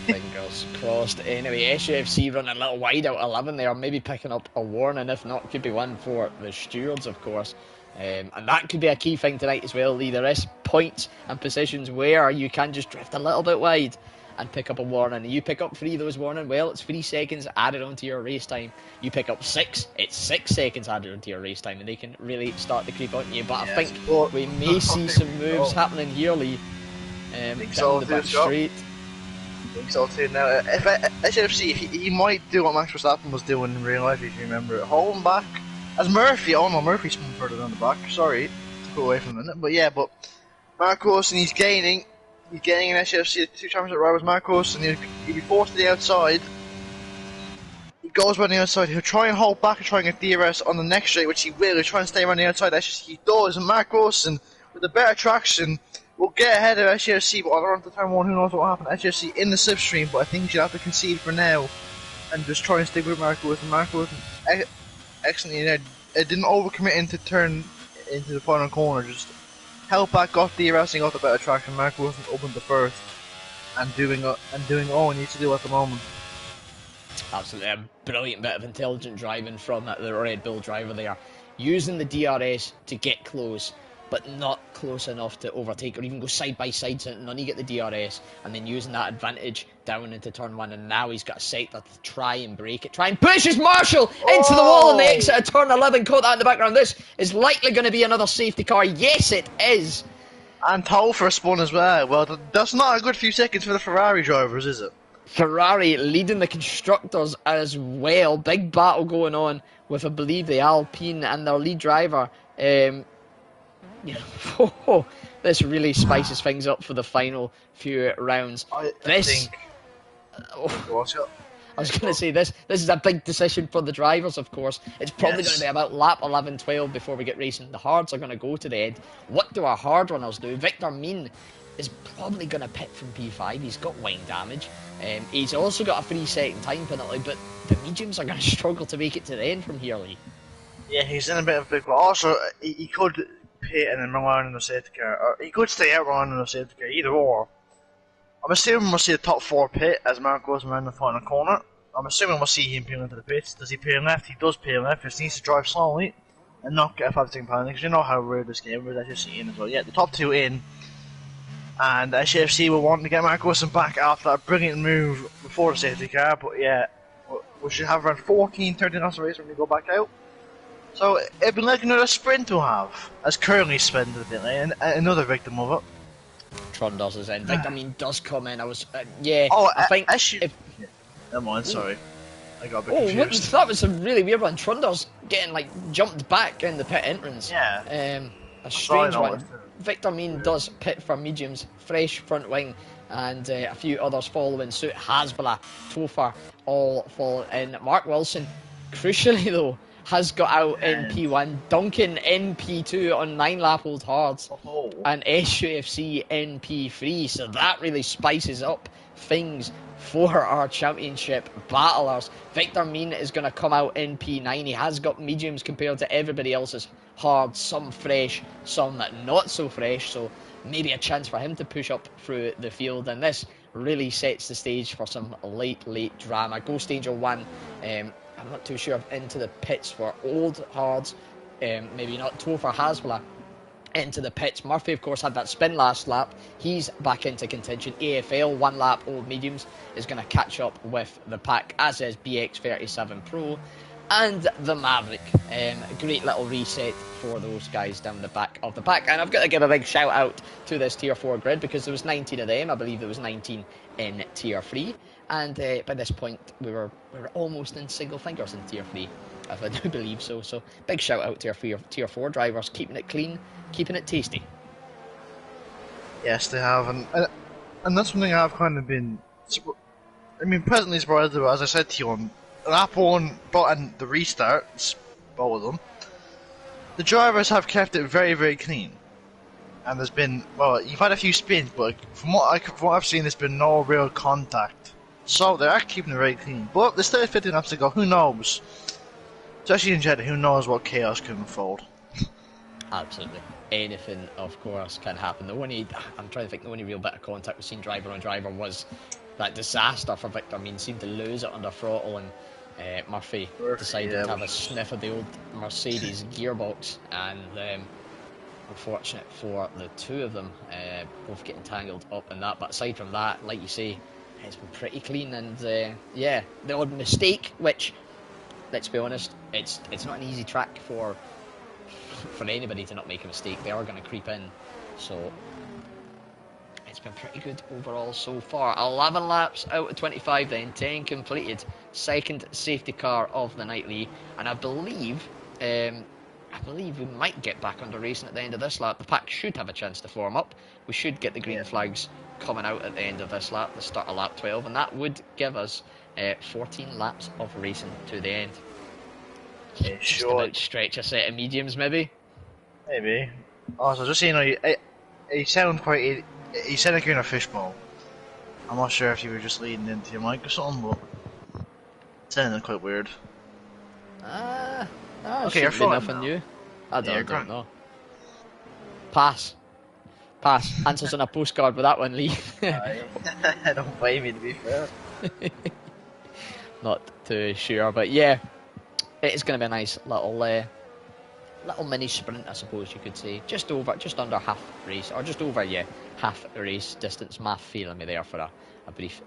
Speaker 1: Fingers crossed. Anyway, SUFC running a little wide out 11 there, maybe picking up a warning. If not, could be one for the stewards, of course. And that could be a key thing tonight as well, Lee. There is points and positions where you can just drift a little bit wide and pick up a warning. You pick up 3 of those warning, well, it's 3 seconds added onto your race time. You pick up 6, it's 6 seconds added onto your race time, and they can really start to creep onto you. But I think we may see some moves happening here, Lee, down the back straight.
Speaker 2: I think so too. Now, if SFC, he might do what Max Verstappen was doing in real life, if you remember it. Hold him back. As Murphy, oh no, Murphy spun further down the back. Sorry, to go away from a minute. But yeah, but Mark Wilson, he's gaining. He's getting in SFC 2 championship rivals. Mark Wilson, he'll be forced to the outside. He goes around the outside. He'll try and hold back and try and get DRS on the next straight, which he will. He'll try and stay around the outside. SFC, he does. And Mark Wilson, with a better traction, will get ahead of SFC, but on the run to turn 1, who knows what will happen. SFC in the slipstream, but I think he should have to concede for now and just try and stick with Mark Wilson. Mark Wilson, excellently there. It didn't overcommit into turn into the final corner, just held back, got DRS and got the better traction. Mark Wilson opened the first and doing all he needs to do at the moment.
Speaker 1: Absolutely, a brilliant bit of intelligent driving from the Red Bull driver there, using the DRS to get close, but not close enough to overtake or even go side by side, so none of you get the DRS, and then using that advantage down into turn 1, and now he's got a sector to try and break it, try and pushes Marshall into the wall on the exit of turn 11. Caught that in the background. This is likely going to be another safety car. Yes, it is.
Speaker 2: And toll for a spun as well. Well, that's not a good few seconds for the Ferrari drivers, is it?
Speaker 1: Ferrari leading the constructors as well. Big battle going on with, I believe, the Alpine and their lead driver. This really spices things up for the final few rounds.
Speaker 2: I was going
Speaker 1: to say, this is a big decision for the drivers, of course. It's probably going to be about lap 11, 12 before we get racing. The hards are going to go to the end. What do our hard runners do? Victor Mean is probably going to pit from P5. He's got wing damage. He's also got a 3-second time penalty, but the mediums are going to struggle to make it to the end from here, Lee.
Speaker 2: Yeah, he's in a bit of a big one. Also, he could pit and then run in the safety car, or he could stay out running in the safety car, either or. I'm assuming we'll see the top 4 pit as Mark goes around the final corner. I'm assuming we'll see him peel into the pits. Does he peel left? He does peel left. He just needs to drive slowly and not get a 5-second penalty, because you know how rare this game is. SFC in as well. Yeah, the top 2 in, and SFC will want to get Mark Wilson back after that brilliant move before the safety car. But yeah, we should have around 14, 13 laps of race when we go back out. So it'd be like another sprint to have, as Curly spent a bit, and another victim of it.
Speaker 1: Trundles is in. Victor Mean does come in. I was, I think.
Speaker 2: Never mind, sorry. I got a bit confused.
Speaker 1: That was a really weird one. Trundles getting jumped back in the pit entrance.
Speaker 2: Yeah.
Speaker 1: A strange one. Victor Mean does pit for mediums, fresh front wing, and a few others following suit. Hasbala, Topher, all fall in. Mark Wilson, crucially though, has got out in P1, Duncan in P2 on 9-lap old hards, and SUFC in P3. So that really spices up things for our championship battlers. Victor Mean is going to come out in P9. He has got mediums compared to everybody else's hard, some fresh, some not so fresh, so maybe a chance for him to push up through the field, and this really sets the stage for some late drama. Ghost Angel 1, I'm not too sure if into the pits for old hards, maybe not. Topher Hasbula into the pits. Murphy, of course, had that spin last lap. He's back into contention. AFL, 1 lap old mediums, is going to catch up with the pack, as is BX37 Pro and the Maverick. Great little reset for those guys down the back of the pack. And I've got to give a big shout out to this Tier 4 grid, because there was 19 of them. I believe there was 19 in Tier 3. And by this point, we were almost in single fingers in Tier 3, if I do believe so. So big shout out to our Tier 4 drivers, keeping it clean, keeping it tasty.
Speaker 2: Yes, they have, and that's something I've kind of been, I mean, pleasantly surprised about. As I said to you, on lap 1, but in the restart, both of them, the drivers have kept it very clean. And there's been, well, you've had a few spins, but from what I've seen, there's been no real contact. So they're actually keeping it very clean. But there's still 15 laps to go. Who knows? Especially in Jeddah, who knows what chaos can unfold?
Speaker 1: Absolutely. Anything, of course, can happen. I'm trying to think, the only real bit of contact we've seen driver on driver was that disaster for Victor. I mean, seemed to lose it under throttle, and Murphy decided to have a sniff of the old Mercedes gearbox, and unfortunate for the two of them, both getting tangled up in that. But aside from that, like you say, it's been pretty clean, and yeah, the odd mistake, which, let's be honest, it's not an easy track for anybody to not make a mistake. They are going to creep in, so it's been pretty good overall so far. 11 laps out of 25 then, 10 completed. Second safety car of the night, Lee, and I believe we might get back under racing at the end of this lap. The pack should have a chance to form up. We should get the green flags coming out at the end of this lap, the start of lap 12, and that would give us 14 laps of racing to the end. Just about stretch a set of mediums, maybe.
Speaker 2: Maybe. Also, just so you know, you sound quite. You sound like you're in a fishbowl. I'm not sure if you were just leading into your mic or something, but it sounded quite weird.
Speaker 1: Okay, you're fine. Nothing new. I don't know. Pass. Answers on a postcard with that one, Lee.
Speaker 2: I don't blame you, to be fair.
Speaker 1: Not too sure, but yeah, it's going to be a nice little mini sprint, I suppose you could say. Just under half race, or just over, half race distance. Math failing me there for a brief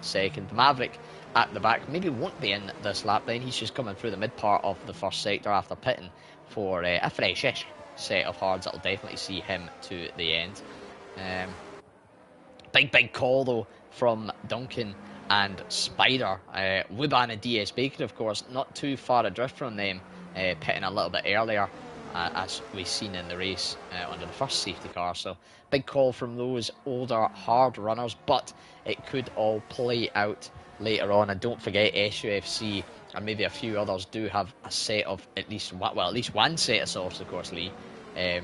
Speaker 1: second. Maverick at the back maybe won't be in this lap then. He's just coming through the mid part of the first sector after pitting for a fresh-ish set of hards that'll definitely see him to the end. Big call though from Duncan and Spider. Wuban and DS Bacon, of course, not too far adrift from them, pitting a little bit earlier, as we've seen in the race under the first safety car. So big call from those older hard runners, but it could all play out later on. And don't forget, SUFC and maybe a few others do have a set of at least one set of softs, of course, Lee, to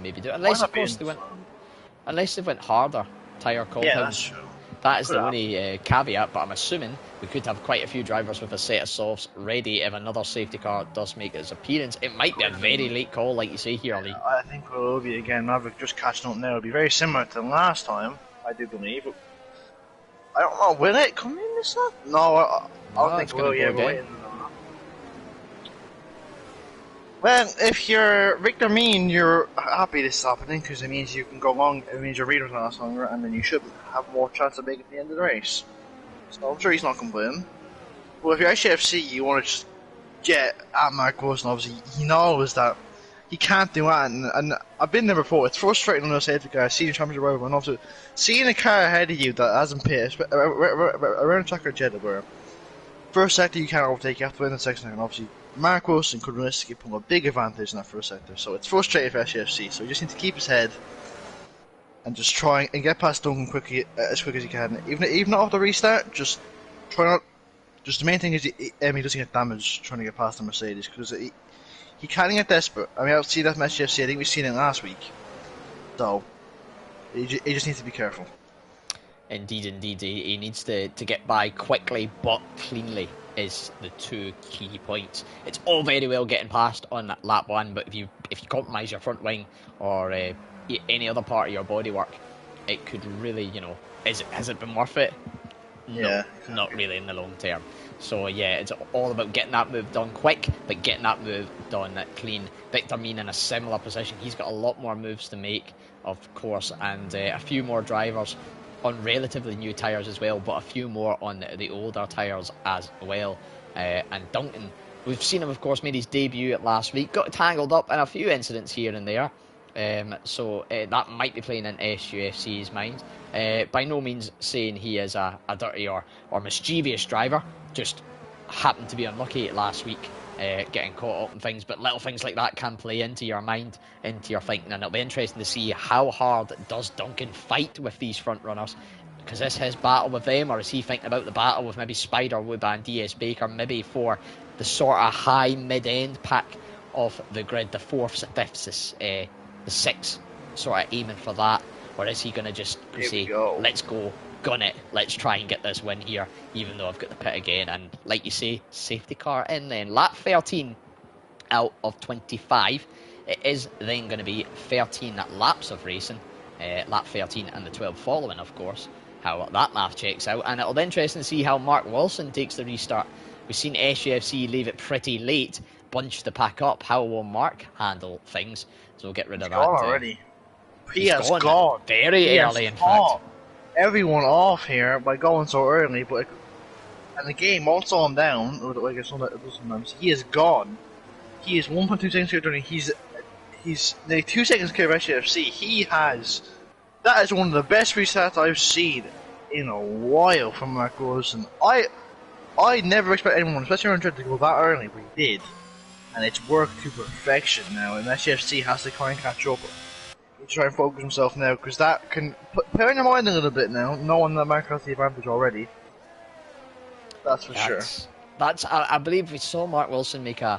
Speaker 1: maybe do it. Unless, of course, they went harder tyre compounds.
Speaker 2: Yeah, that's true.
Speaker 1: That is the only caveat, but I'm assuming we could have quite a few drivers with a set of softs ready if another safety car does make its appearance. It might be a very late call, like you say here, Lee.
Speaker 2: I think we will be again. Maverick just catching up now. It'll be very similar to last time, I do believe. I don't know, will it come in this lap? No, I don't think it will. Yeah, we're well, if you're Victor Mean, you're happy this lap, I think, because it means you can go long. It means your readers last longer, and then you should have more chance of making it at the end of the race. So I'm sure he's not complaining. Well, if you're SFC, you want to just get at Mark Wilson. Obviously, he knows that he can't do that, and I've been there before. It's frustrating when I say to guys, seeing championship rival, and also seeing a car ahead of you that hasn't paid around track or Jeddah, where first sector you can't overtake, you have to win the second sector, and obviously Mark Wilson could realistically put a big advantage in that first sector, so it's frustrating for SFC. So you just need to keep his head and just try and get past Duncan quickly, as quick as you can. Even not off the restart, just try not Just the main thing is he doesn't get damaged trying to get past the Mercedes, because he can get desperate. I mean, I've seen that from SGFC, I think we've seen it last week. So, he just needs to be careful.
Speaker 1: Indeed, indeed. He needs to get by quickly but cleanly is the two key points. It's all very well getting past on lap 1, but if you compromise your front wing or any other part of your bodywork, it could really, has it been worth it?
Speaker 2: Yeah,
Speaker 1: no, not really in the long term. So yeah, it's all about getting that move done quick, but getting that move done clean. Victor Mean in a similar position. He's got a lot more moves to make, of course, and a few more drivers on relatively new tyres as well, but a few more on the older tyres as well. And Duncan, we've seen him, of course, made his debut last week, got tangled up in a few incidents here and there. So that might be playing in SUFC's mind. By no means saying he is a dirty or mischievous driver, just happened to be unlucky last week, getting caught up in things, but little things like that can play into your mind, into your thinking, and it'll be interesting to see how hard does Duncan fight with these front runners, because this his battle with them, or is he thinking about the battle with maybe Spider, Wuba and DS Baker, maybe for the sort of high mid-end pack of the grid, the 4th, 5th, the 6th, sort of aiming for that, or is he going to just say, let's go, gun it, let's try and get this win here, even though I've got the pit again? And like you say, safety car in then. Lap 13 out of 25. It is then going to be 13 laps of racing, lap 13 and the 12 following, of course, how that math checks out. And it'll be interesting to see how Mark Wilson takes the restart. We've seen SUFC leave it pretty late, bunch the pack up. How will Mark handle things? So we'll get rid of that.
Speaker 2: Already. He has gone
Speaker 1: very early, in fact.
Speaker 2: Everyone off here by going so early, but and the game won't slow him down. Or I guess sometimes he is gone. He is 1.2 seconds clear. He's nearly 2 seconds clear of SUFC. That is one of the best restarts I've seen in a while from Mark Wilson. I never expect anyone, especially on Dread, to go that early, but he did. And it's worked to perfection now, and SUFC has to try and catch up. He's trying to focus himself now, because that can put in your mind a little bit now, knowing that Mark has the advantage already. That's for sure.
Speaker 1: I believe we saw Mark Wilson make an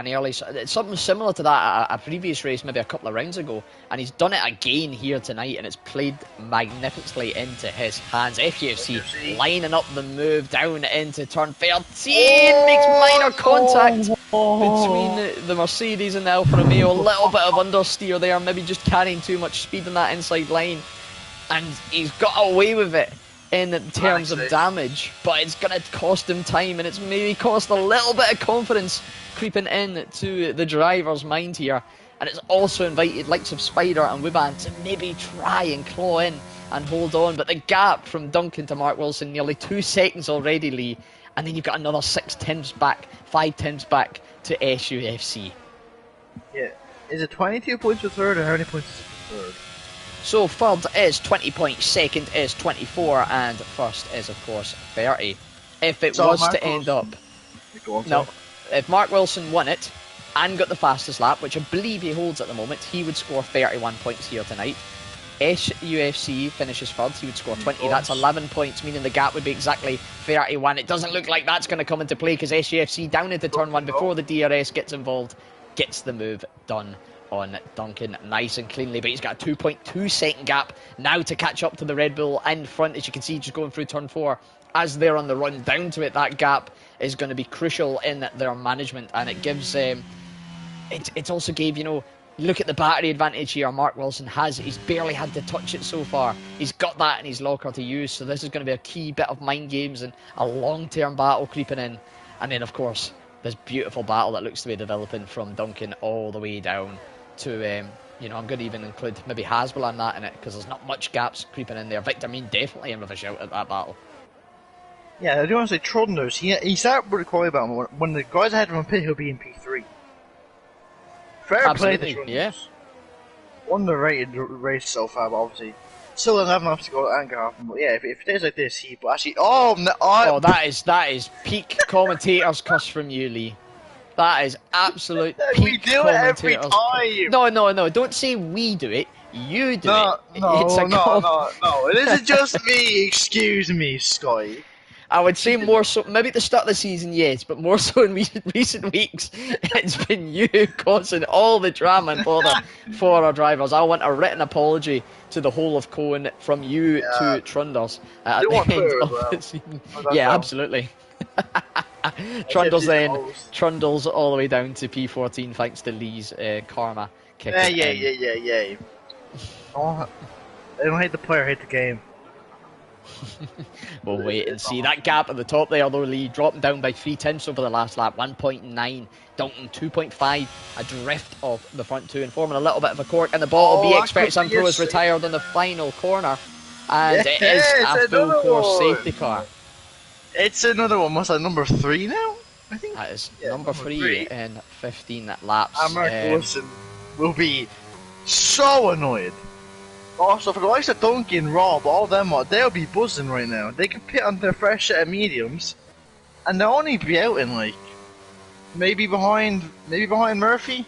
Speaker 1: early, something similar to that, a previous race, maybe a couple of rounds ago, and he's done it again here tonight, and it's played magnificently into his hands. FUFC lining up the move down into turn 13, makes minor contact between the Mercedes and the Alfa Romeo. A little bit of understeer there, maybe just carrying too much speed in that inside line, and he's got away with it in terms of damage, but it's going to cost him time, and it's maybe cost a little bit of confidence creeping in to the driver's mind here, and it's also invited likes of Spider and Wuban to maybe try and claw in and hold on, but the gap from Duncan to Mark Wilson, nearly 2 seconds already, Lee, and then you've got another 5 tenths back to SUFC.
Speaker 2: Yeah, is it 22 points for third, or how many points is it for third?
Speaker 1: So third is 20 points, second is 24, and first is, of course, 30. If it was to end up... No, if Mark Wilson won it and got the fastest lap, which I believe he holds at the moment, he would score 31 points here tonight. SUFC finishes third, he would score 20. That's 11 points, meaning the gap would be exactly 31. It doesn't look like that's going to come into play, because SUFC down into turn 1 before the DRS gets involved, gets the move done on Duncan nice and cleanly, but he's got a 2.2 second gap now to catch up to the Red Bull in front, as you can see, just going through turn 4. As they're on the run down to it, that gap is going to be crucial in their management, and it gives it's also gave, look at the battery advantage here Mark Wilson has. He's barely had to touch it so far. He's got that in his locker to use, so this is going to be a key bit of mind games and a long-term battle creeping in. And then, of course, this beautiful battle that looks to be developing from Duncan all the way down to, I'm going to even include maybe Hasbel on that in it, because there's not much gaps creeping in there. Victor Mean definitely in with a shout at that battle.
Speaker 2: Yeah, I do want to say Trunders, he started pretty quiet about him. When the guys ahead of him pit, he'll be in P3. Fair play to Trunders. Yeah. Underrated race so far, but obviously still 11 laps to go at Anchor. But yeah, if it stays like this, he actually.
Speaker 1: That is peak commentator's cuss from you, Lee. That is absolute peak.
Speaker 2: We do it every time.
Speaker 1: No. Don't say we do it. You do it.
Speaker 2: No. It isn't just me. Excuse me, Sky.
Speaker 1: I would say more so, maybe at the start of the season, yes, but more so in recent weeks, it's been you causing all the drama and bother for our drivers. I want a written apology to the whole of Cohen from you
Speaker 2: Yeah.
Speaker 1: to Trundles
Speaker 2: I
Speaker 1: at
Speaker 2: do
Speaker 1: the
Speaker 2: want
Speaker 1: end
Speaker 2: Twitter as
Speaker 1: of
Speaker 2: well.
Speaker 1: the season.
Speaker 2: Oh, that
Speaker 1: Yeah,
Speaker 2: down.
Speaker 1: absolutely. Trundles
Speaker 2: HFC's
Speaker 1: then,
Speaker 2: goals.
Speaker 1: Trundles all the way down to P14 thanks to Lee's karma kicking in.
Speaker 2: Yeah. I don't hate the player, I hate the game.
Speaker 1: We'll wait and see. That gap at the top there, though, Lee dropping down by 3/10 over the last lap. 1.9. Dalton 2.5. A drift off the front two and forming a little bit of a cork in the bottle. BX Sam Pro is retired on the final corner. And it is a full course safety car.
Speaker 2: It's another one. What's that, number 3 now? I think
Speaker 1: that is number three in 15 laps.
Speaker 2: And Mark Wilson will be so annoyed. Also, for the likes of Donkey and Rob, all of them, they'll be buzzing right now. They can pit on their fresh set of mediums, and they'll only be out in like maybe behind Murphy.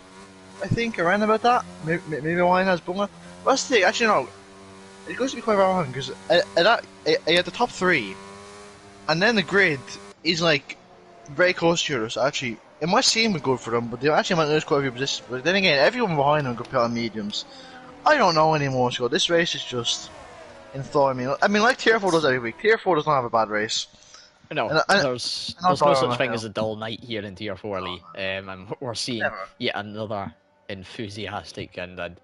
Speaker 2: I think around about that. Maybe behind has Bunga. Let's see. Actually, no. It goes to be quite wrong because at the top 3, and then the grid is like very close to us. Actually, it might seem good for them, but they actually might lose quite a few positions. But then again, everyone behind them could pit on mediums. I don't know anymore, so this race is just enthralling me. I mean, like Tier 4 does every week. Tier 4 does not have a bad race.
Speaker 1: No, there's no such thing as a dull night here in Tier 4, Lee. And we're seeing yet another enthusiastic and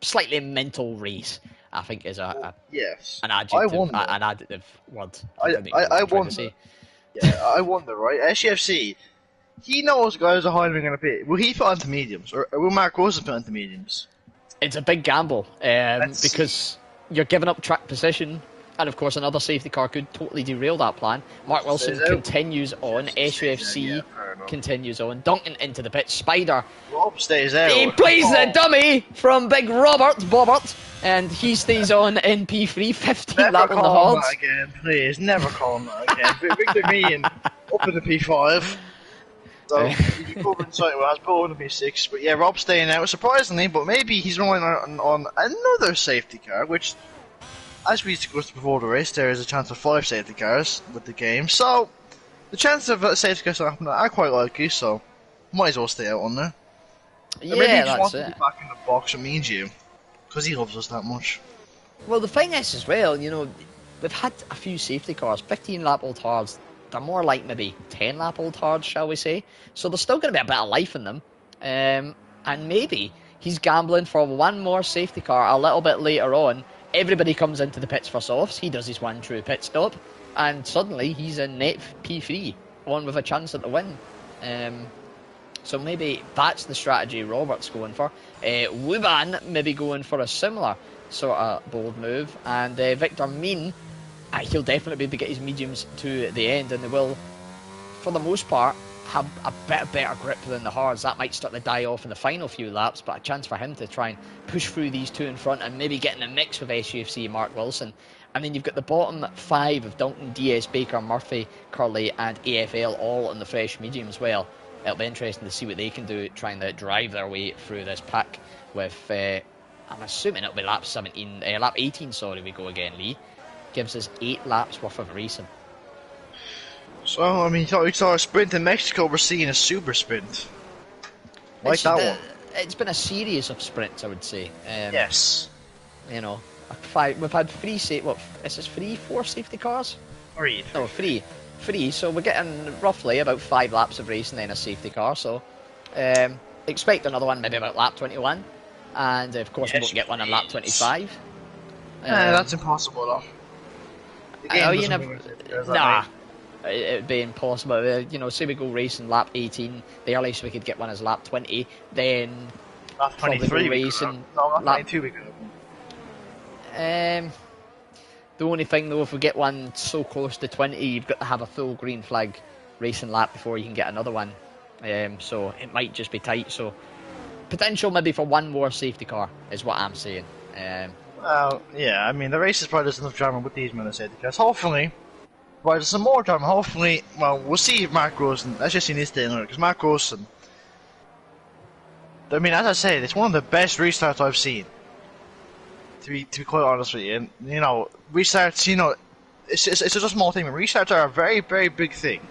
Speaker 1: slightly mental race, I think, is an adjective word.
Speaker 2: I wonder. Yeah, I wonder, right? SCFC, he knows guys are highly going to pit. Will he fit onto mediums, or will Mark Wilson fit onto mediums?
Speaker 1: It's a big gamble because you're giving up track position, and of course another safety car could totally derail that plan. Mark Wilson continues on, SUFC continues on, Duncan into the pit, Spider.
Speaker 2: Rob stays out.
Speaker 1: He plays the dummy from Big Bobbert, and he stays on in P3, 15 lap on the
Speaker 2: hard.
Speaker 1: hards.
Speaker 2: Never call him that again, please. Never call him that again. Victor me and up in the P5. So, you can cover inside well, I was pulling to P6, but yeah, Rob's staying out, surprisingly, but maybe he's rolling on another safety car, which, as we discussed before the race, there is a chance of 5 safety cars with the game, so the chances of a safety car happening are quite likely, so might as well stay out on there.
Speaker 1: Yeah,
Speaker 2: maybe he just wants
Speaker 1: that's
Speaker 2: to be back in the box with me and you, because he loves us that much.
Speaker 1: Well, the thing is as well, you know, we've had a few safety cars, 15 lap old hards. They're more like maybe 10 lap old hards, shall we say. So there's still going to be a bit of life in them. And maybe he's gambling for one more safety car a little bit later on. Everybody comes into the pits for softs. He does his one true pit stop. And suddenly he's in net P3, on with a chance at the win. So maybe that's the strategy Robert's going for. Wuban maybe going for a similar sort of bold move. And Victor Mean, he'll definitely be able to get his mediums to the end, and they will, for the most part, have a bit better grip than the hards. That might start to die off in the final few laps, but a chance for him to try and push through these two in front and maybe get in a mix with SUFC Mark Wilson. And then you've got the bottom 5 of Dalton, DS, Baker, Murphy, Curley and AFL all on the fresh medium as well. It'll be interesting to see what they can do, trying to drive their way through this pack with, I'm assuming it'll be lap 18, we go again, Lee. Gives us 8 laps worth of racing.
Speaker 2: So, I mean, we saw a sprint in Mexico, we're seeing a super sprint. Like that one.
Speaker 1: It's been a series of sprints, I would say.
Speaker 2: Yes.
Speaker 1: You know, we've had 3 4 safety cars?
Speaker 2: 3.
Speaker 1: No, 3. 3, so we're getting roughly about 5 laps of racing in a safety car, so expect another one maybe about lap 21. And of course we won't get one on lap 25.
Speaker 2: That's impossible though.
Speaker 1: It'd be impossible. You know, say we go racing lap 18, the earliest we could get one is lap 20, then
Speaker 2: lap 23
Speaker 1: racing.
Speaker 2: Lap 22 we could
Speaker 1: have. The only thing though, if we get one so close to 20, you've got to have a full green flag racing lap before you can get another one. So it might just be tight. So potential maybe for one more safety car is what I'm saying.
Speaker 2: Well, yeah, I mean, the race is probably there's enough drama with these men of safety cars. Hopefully, well, there's some more drama. Hopefully, well, we'll see if Mark Rosen, let's just see this day because Mark Rosen, I mean, as I said, it's one of the best restarts I've seen. To be quite honest with you, and you know, restarts, you know, it's just a small thing. But restarts are a very, very big thing,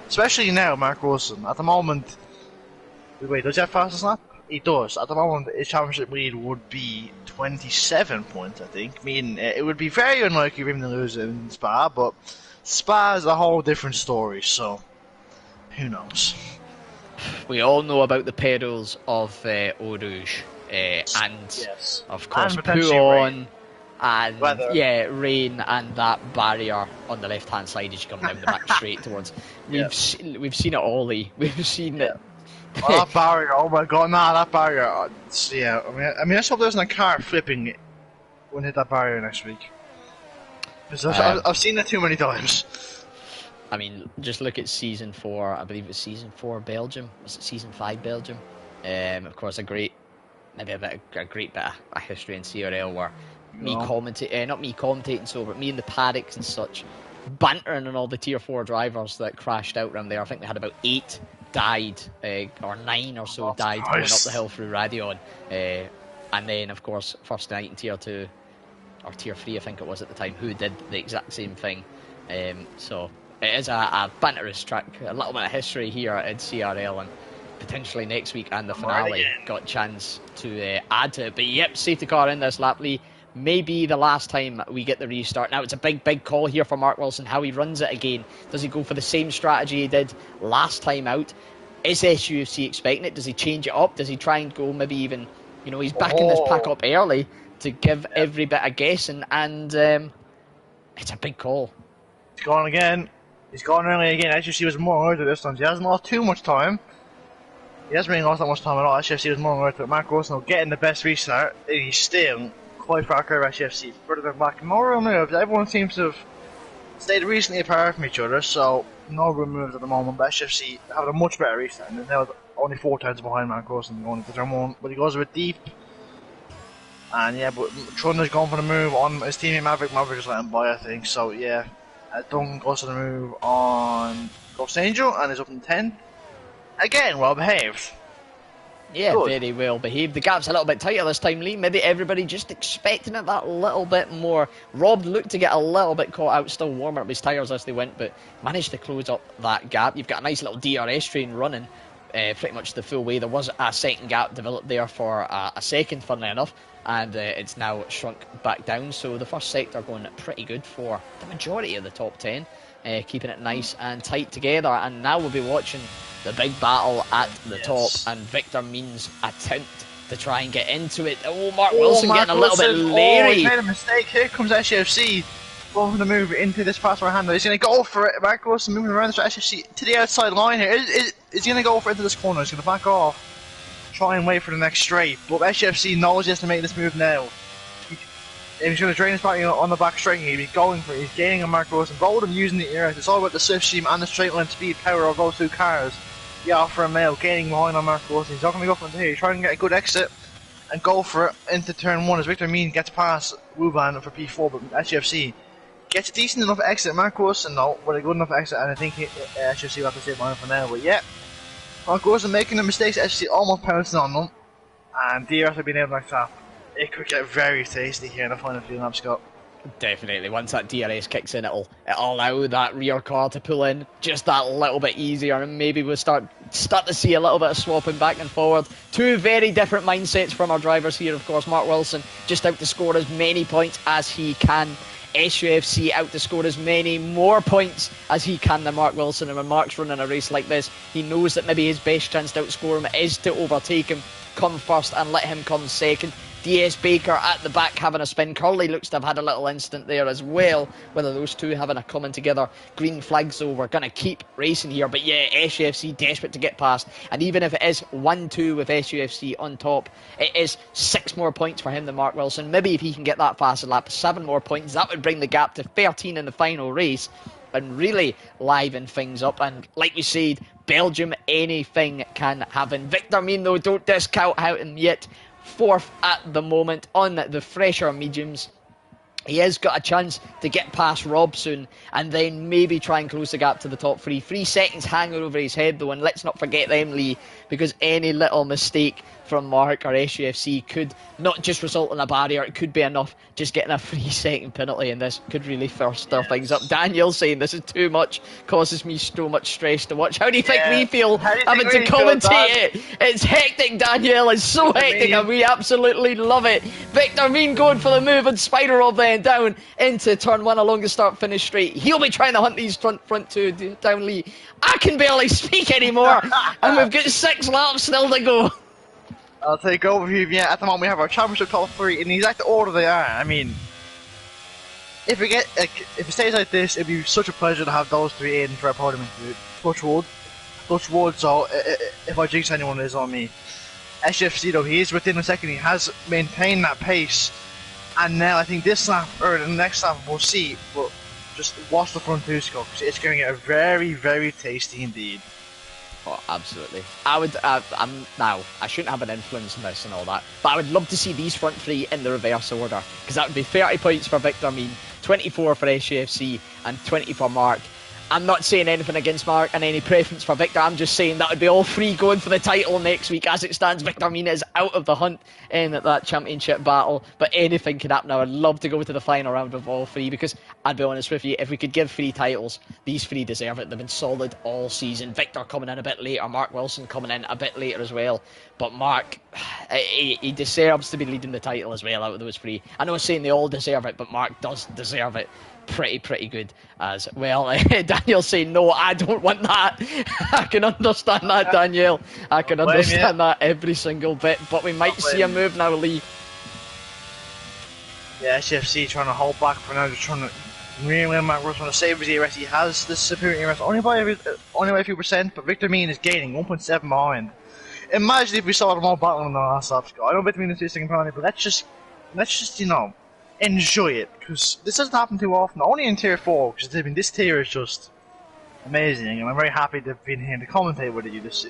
Speaker 2: especially now. Mark Wilson at the moment. Wait, does he have fastest lap? He does. At the moment, his championship lead would be 27 points, I think. Meaning it would be very unlikely for him to lose in Spa, but Spa is a whole different story. So who knows?
Speaker 1: We all know about the perils of Eau Rouge, and
Speaker 2: yes,
Speaker 1: of course
Speaker 2: and potentially
Speaker 1: Pouon, and
Speaker 2: weather.
Speaker 1: rain, and that barrier on the left hand side as you come down the back straight towards. We've seen it all, Lee. We've seen it.
Speaker 2: Oh, that barrier! Oh my god, nah, that barrier. Yeah, I mean, let's hope there isn't a car flipping when hit that barrier next week. Because I've seen that too many times.
Speaker 1: I mean, just look at season 4. I believe it was season 4 Belgium. Was it season 5 Belgium? Of course, a great bit of history in CRL where not me commentating, so, but me in the paddocks and such, bantering on all the tier 4 drivers that crashed out around there. I think they had about 8 died, or 9 or so died going up the hill through Radion. And then, of course, first night in tier 2, or tier 3, I think it was at the time, who did the exact same thing. So it is a banterous track, a little bit of history here at CRL, and potentially next week and the finale got a chance to add to it. But yep, safety car in this lap, Lee. Maybe the last time we get the restart. Now it's a big call here for Mark Wilson, how he runs it again. Does he go for the same strategy he did last time out? Is SUFC expecting it? Does he change it up? Does he try and go maybe even, he's backing this pack up early to give every bit of guessing, and it's a big call.
Speaker 2: He's gone again. He's gone early again. SUFC was more alert this time. He hasn't lost too much time. He hasn't really lost that much time at all. SUFC was more alert, but Mark Wilson getting the best restart. He's still quite far clear of SUFC. Further than back, no real moves. Everyone seems to have stayed recently apart from each other, so no real moves at the moment. But SUFC have a much better restart, and they're only 4 times behind Mark Wilson going into turn 1. But he goes a bit deep. And yeah, but Trunder's going for the move on his teammate Maverick. Maverick just let him by, I think. So yeah, Duncan goes for the move on Ghost Angel and is up in 10. Again, well behaved.
Speaker 1: Yeah, good. Very well behaved. The gap's a little bit tighter this time, Lee. Maybe everybody just expecting it that little bit more. Rob looked to get a little bit caught out, still warming up his tyres as they went, but managed to close up that gap. You've got a nice little DRS train running pretty much the full way. There was a second gap developed there for a second, funnily enough, and it's now shrunk back down. So the first sector going pretty good for the majority of the top 10, keeping it nice and tight together. And now we'll be watching the big battle at the top, and Victor Means' attempt to try and get into it. Oh, Mark Wilson getting a little bit leery.
Speaker 2: He's made a mistake. Here comes SUFC going to move into this pass right hand. He's going to go for it. Mark Wilson moving around the SUFC to the outside line here. Is he going to go for it into this corner? He's going to back off, try and wait for the next straight. But SUFC knows he has to make this move now. If he's going to drain his back on the back straight, he'll be going for it. He's gaining on Mark Wilson. Both of them using the air. It's all about the slipstream and the straight line speed power of those two cars. The Alpha Male gaining behind on Mark Wilson. He's not going to go for it here. He's trying to get a good exit and go for it into turn 1 as Victor Mean gets past Wuban for P4, but SUFC gets a decent enough exit. Mark Wilson, no, with a good enough exit, and I think SUFC will have to save mine for now. But yeah, Mark Wilson making the mistakes, SUFC almost pouncing on them, and DRS have been able to like that. It could get very tasty here in the final few laps, Scott.
Speaker 1: Definitely. Once that DRS kicks in, it'll allow that rear car to pull in just that little bit easier, and maybe we'll start to see a little bit of swapping back and forward. Two very different mindsets from our drivers here, of course. Mark Wilson just out to score as many points as he can. SUFC out to score as many more points as he can than Mark Wilson, and when Mark's running a race like this, he knows that maybe his best chance to outscore him is to overtake him, come first and let him come second. DS Baker at the back having a spin. Curley looks to have had a little incident there as well. Whether those two having a coming together. Green flag, so we're going to keep racing here. But yeah, SUFC desperate to get past. And even if it is 1-2 with SUFC on top, it is 6 more points for him than Mark Wilson. Maybe if he can get that faster lap, 7 more points, that would bring the gap to 13 in the final race and really liven things up. And like we said, Belgium, anything can happen. Victor Mean, though, don't discount him yet. 4th at the moment on the fresher mediums. he has got a chance to get past Rob soon and then maybe try and close the gap to the top 3. 3 seconds hanging over his head though, and let's not forget them, Lee, because any little mistake from Mark or SUFC could not just result in a barrier, it could be enough just getting a 3-second penalty, and this could really stir things up. Daniel saying this is too much, causes me so much stress to watch. How do you think we feel having to commentate it? It's hectic, Daniel, it's so hectic and we absolutely love it. Victor Mean going for the move and Spider Rob then down into turn 1 along the start finish straight. He'll be trying to hunt these front 2 down, Lee. I can barely speak anymore and we've got 6 laps still to go.
Speaker 2: I'll take overview. Yeah, at the moment we have our championship top 3 in the exact order they are. I mean, if it stays like this, it'd be such a pleasure to have those 3 in for our podium. Touch wood. So if I jinx anyone, it is on me. SFC though, he is within a second. He has maintained that pace, and now I think this lap or the next lap we'll see. But just watch the front 2 score, because it's going to get very, very tasty indeed.
Speaker 1: Oh, absolutely. I shouldn't have an influence on this and all that, but I would love to see these front 3 in the reverse order, because that would be 30 points for Victor Mean, 24 for SUFC, and 20 for Mark. I'm not saying anything against Mark and any preference for Victor, I'm just saying that would be all 3 going for the title next week. As it stands, Victor Mean is out of the hunt in that championship battle, but anything could happen. I would love to go to the final round with all 3, because I'd be honest with you, if we could give 3 titles, these 3 deserve it. They've been solid all season. Victor coming in a bit later, Mark Wilson coming in a bit later as well, but Mark, he deserves to be leading the title as well out of those 3. I know I'm saying they all deserve it, but Mark does deserve it pretty good as well. Daniel's saying no, I don't want that. I can understand that, Daniel. I can understand that every single bit, but we might see a move now, Lee.
Speaker 2: Yeah, SFC trying to hold back for now, just trying to really Mark Wilson trying to save his ERS. He has the superior ERS only by a few percent, but Victor Mean is gaining 1.7 behind. Imagine if we saw them all battling on the last lap score. I know Victor Mean is 2 second penalty, but let's just you know, enjoy it, because this doesn't happen too often. Only in tier 4, because this tier is just amazing, and I'm very happy to be in here to commentate with you this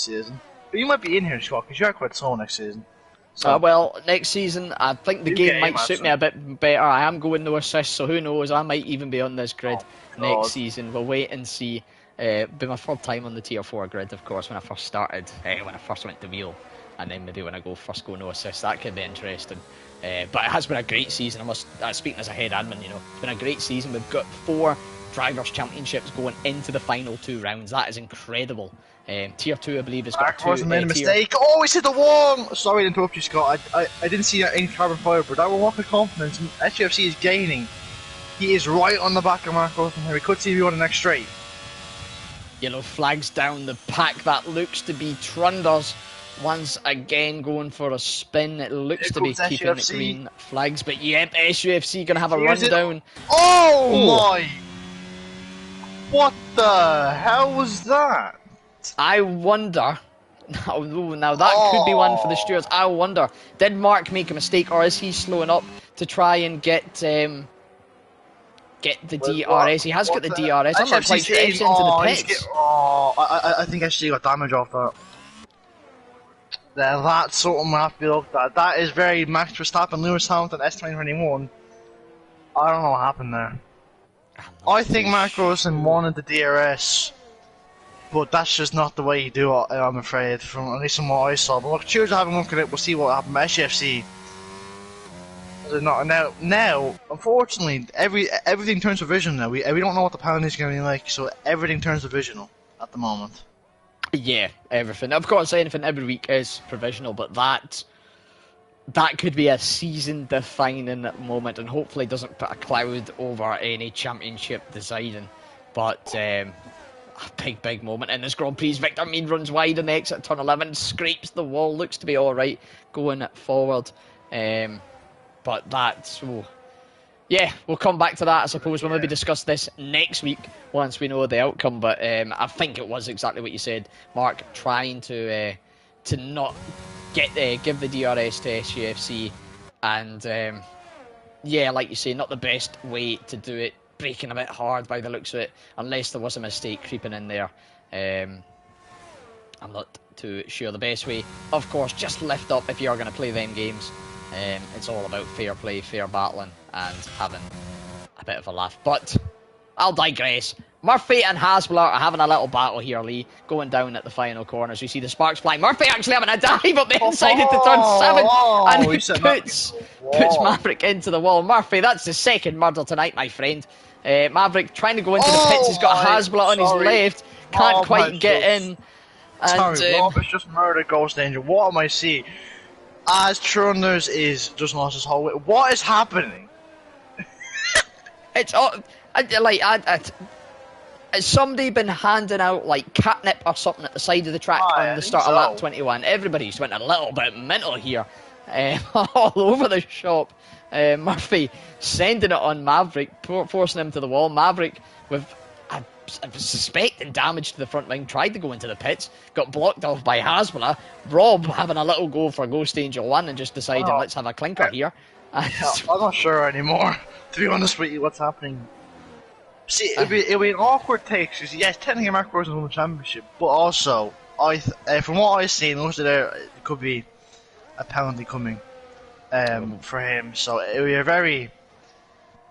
Speaker 2: season. But you might be in here, Scott, because you are quite slow next season. So,
Speaker 1: well, next season I think the game might suit me a bit better. I am going no assist, so who knows? I might even be on this grid next season. We'll wait and see. Be my 3rd time on the tier 4 grid, of course. When I first started, when I first went to wheel, and then maybe when I first go no assist, that could be interesting. But it has been a great season. Speaking as a head admin, you know, it's been a great season. We've got 4 drivers' championships going into the final 2 rounds. That is incredible. Tier 2, I believe, has got
Speaker 2: Mark made a mistake. Oh, he's hit the wall! Sorry to interrupt you, Scott. I didn't see any carbon fiber, but that will walk with confidence. SUFC is gaining. He is right on the back of Mark Wilson here. We could see if he won the next straight.
Speaker 1: Yellow flags down the pack. That looks to be Trunders. Once again going for a spin. It looks to be keeping the green flags, but yep, SUFC going to have a rundown.
Speaker 2: Oh my! What the hell was that?
Speaker 1: I wonder. Now that could be one for the stewards. I wonder, did Mark make a mistake, or is he slowing up to try and get the DRS? He has got the DRS. I'm not quite sure if he's into the pits.
Speaker 2: I think SUFC got damage off that. That's something I have to be looked at. That is very Max Verstappen, Lewis Hamilton, S2021. I don't know what happened there. I think Mark Wilson wanted the DRS, but that's just not the way you do it, I'm afraid, at least from what I saw. But look, cheers to having a look at it. We'll see what happened. SFC. Now, unfortunately, everything turns provisional now. We don't know what the penalty is going to be like, so everything turns provisional at the moment.
Speaker 1: Yeah, everything. Of course, anything every week is provisional, but that could be a season-defining moment, and hopefully doesn't put a cloud over any championship deciding. But a big moment in this Grand Prix. Victor Mean runs wide on the exit turn 11, scrapes the wall, looks to be all right going forward. But that's... yeah, we'll come back to that, I suppose. We'll maybe discuss this next week once we know the outcome. But I think it was exactly what you said, Mark, trying to not give the DRS to SUFC, and yeah, like you say, not the best way to do it. Braking a bit hard by the looks of it, unless there was a mistake creeping in there. I'm not too sure the best way. Of course, just lift up if you are going to play them games. It's all about fair play, fair battling, and having a bit of a laugh. But I'll digress. Murphy and Hasbler are having a little battle here, Lee, going down at the final corners. You see the sparks flying. Murphy actually having a dive up the inside into turn 7, and he puts Maverick into the wall. Murphy, that's the second murder tonight, my friend. Maverick trying to go into the pits. He's got Hasbler on his left. Can't quite get in. And,
Speaker 2: sorry, Rob, it's just murder Ghost Angel. What am I seeing? As Trunders is just lost his whole way. What is happening?
Speaker 1: It's all... Has somebody been handing out like catnip or something at the side of the track on the start of lap 21? Everybody's went a little bit mental here, all over the shop. Murphy sending it on Maverick, forcing him to the wall. Maverick with a suspecting damage to the front wing, tried to go into the pits, got blocked off by Hasbler. Rob having a little go for Ghost Angel 1 and just deciding, let's have a clinker here.
Speaker 2: I'm not sure anymore, to be honest with you, what's happening. See, it'll be an awkward take, because yes, technically Mark Rose won the championship, but also, from what I've seen, most of there, it could be a penalty coming for him, so it'll be a very,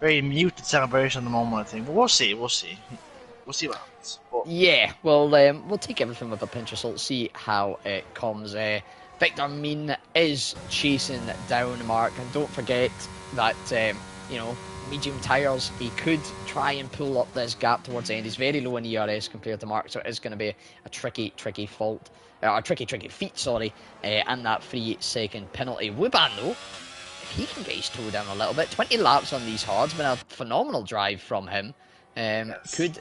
Speaker 2: very muted celebration at the moment, I think, but we'll see what happens. But
Speaker 1: yeah, we'll take everything with a pinch of salt, see how it comes. Victor Mean is chasing down Mark, and don't forget that, medium tyres, he could try and pull up this gap towards the end. He's very low in ERS compared to Mark, so it is going to be a tricky feat, and that 3-second penalty. Wuban, though, if he can get his toe down a little bit, 20 laps on these hards, been a phenomenal drive from him. Could,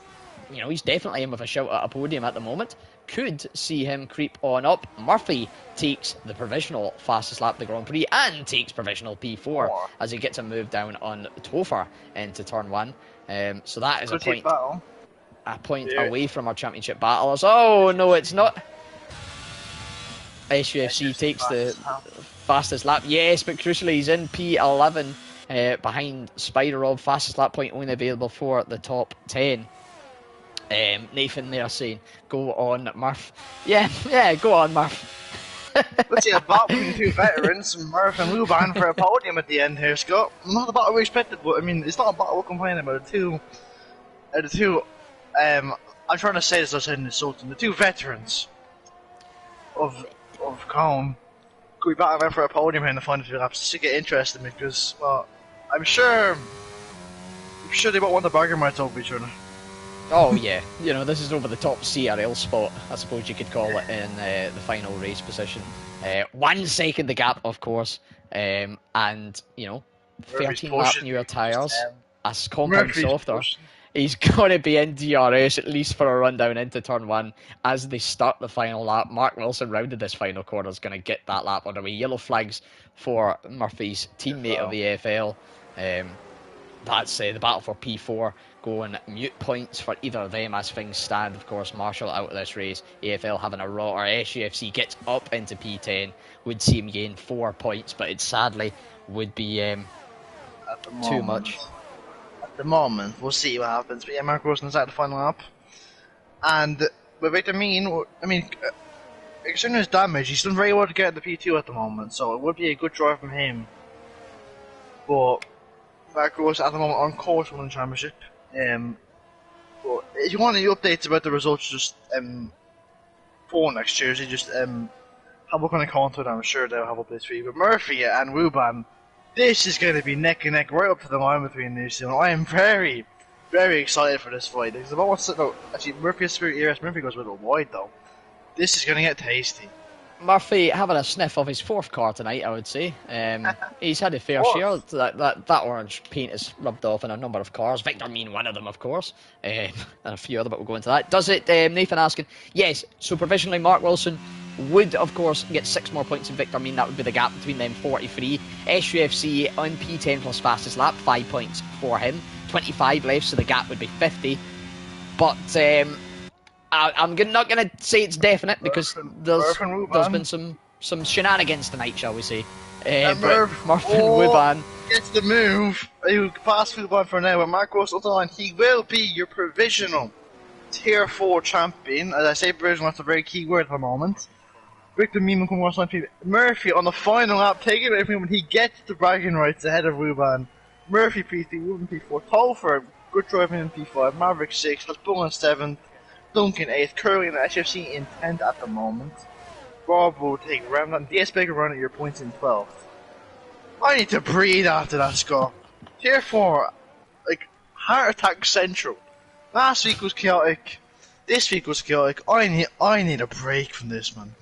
Speaker 1: he's definitely in with a shout at a podium at the moment. Could see him creep on up. Murphy takes the provisional fastest lap of the Grand Prix and takes provisional P4 as he gets a move down on Topher into turn 1. So that is a point away from our championship battlers. Oh no, it's not. SUFC takes the fastest lap. Yes, but crucially he's in P11 behind Spider-Rob. Fastest lap point only available for the top 10. Nathan there saying, go on, Murph. Yeah, go on, Murph.
Speaker 2: Let's see a battle between the two veterans, Murph and Luban, for a podium at the end here, Scott. Not the battle we expected, but I mean, it's not a battle we're complaining about. I'm trying to say this as I said in the Sultan, the two veterans of Cone could be battling for a podium here in the final few laps. This get interesting because, well, I'm sure they won't want the bargain rights over each other.
Speaker 1: Oh yeah, this is over the top CRL spot, I suppose you could call it, in the final race position. 1 second the gap, of course, and 13 lap newer tyres, as compound softer. He's got to be in DRS at least for a run down into turn 1 as they start the final lap. Mark Wilson rounded this final corner, is going to get that lap underway. Yellow flags for Murphy's teammate of the AFL. That's the battle for P4, going mute points for either of them as things stand. Of course, Marshall out of this race, AFL having a rotter. SUFC gets up into P10, would see him gain 4 points, but it sadly would be too much.
Speaker 2: At the moment, we'll see what happens. But yeah, Mark Wilson's at the final lap. And with Victor Mean, considering his damage, he's done very well to get the P2 at the moment, so it would be a good drive from him. But Mark Wilson at the moment on course for the championship. But if you want any updates about the results, just for next Tuesday, just have a look on the content. I'm sure they'll have updates for you. But Murphy and Ruban, this is going to be neck and neck right up to the line between these two. I am very, very excited for this fight. Because actually, Murphy's Spirit ERS, Murphy goes a little wide though. This is going to get tasty.
Speaker 1: Murphy having a sniff of his 4th car tonight, I would say. He's had a fair share. That orange paint is rubbed off in a number of cars. Victor Mean, one of them, of course. And a few other, but we'll go into that. Does it, Nathan asking? Yes, so provisionally Mark Wilson would, of course, get 6 more points than Victor Mean. That would be the gap between them, 43. SUFC on P10 plus fastest lap, 5 points for him. 25 left, so the gap would be 50. But I'm not going to say it's definite because there's been some shenanigans tonight, shall we say.
Speaker 2: Murph
Speaker 1: and Wuban
Speaker 2: gets the move. He passed Wuban for now, but Mark Wilson on the line. He will be your provisional Tier 4 champion. As I say provisional, that's a very key word at the moment. Victor Meeman come across line P. Murphy on the final lap, taking it away from him when he gets the bragging rights ahead of Ruban. Murphy P3, Ruben P4, Tolfer, good driving in P5, Maverick 6, Hasbulla 7th, Duncan 8th, Curry and HFC in 10th at the moment. Rob will take round and DS Baker run at your points in 12th. I need to breathe after that, Scott. Tier 4, like, heart attack central. Last week was chaotic, this week was chaotic. I need a break from this, man.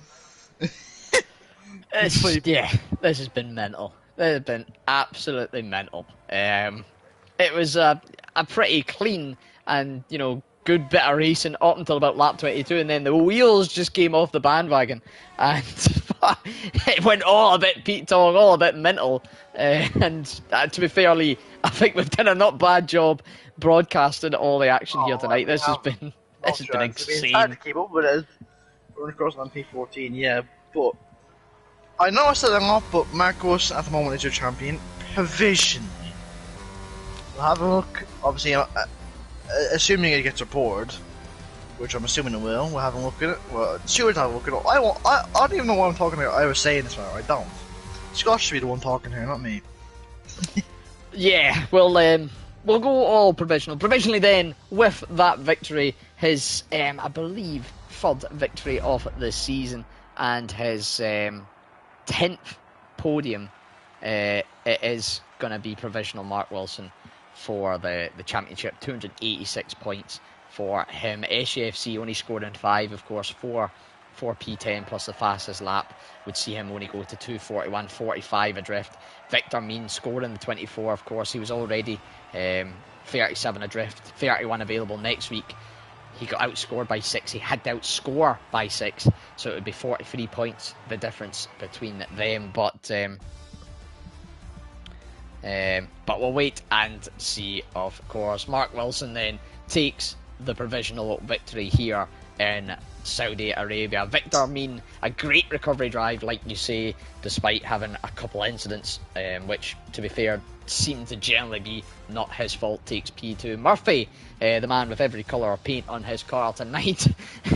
Speaker 1: Yeah, this has been mental. This has been absolutely mental. It was a pretty clean and, you know, good bit of racing up until about lap 22, and then the wheels just came off the bandwagon, and it went all a bit Pete Tong, all a bit mental. And to be fair, Lee, I think we've done a not bad job broadcasting all the action here tonight. This has been insane.
Speaker 2: It's hard to keep up with it. We're of course on P14, yeah, but I know I said I'm off, but Marcos at the moment is your champion. Provisionally. We'll have a look. Obviously, assuming it gets reported, which I'm assuming it will, we'll have a look at it. Well, Stuart have a look at it. I don't even know what I'm talking about. I was saying this, I don't. Scott should be the one talking here, not me.
Speaker 1: Yeah, we'll go all provisional. Provisionally then, with that victory, his, I believe, third victory of the season, and his 10th podium, it is going to be provisional Mark Wilson for the championship. 286 points for him. SAFC only scored in 5, of course. 4 P10 plus the fastest lap would see him only go to 2:41.45 adrift. Victor Mean scoring the 24, of course. He was already 37 adrift, 31 available next week. He got outscored by 6. He had to outscore by 6, so it would be 43 points the difference between them. But we'll wait and see, of course. Mark Wilson then takes the provisional victory here in Saudi Arabia. Victor Mean, a great recovery drive, like you say, despite having a couple incidents, which, to be fair, seem to generally be not his fault, takes P2. Murphy, the man with every colour of paint on his car tonight,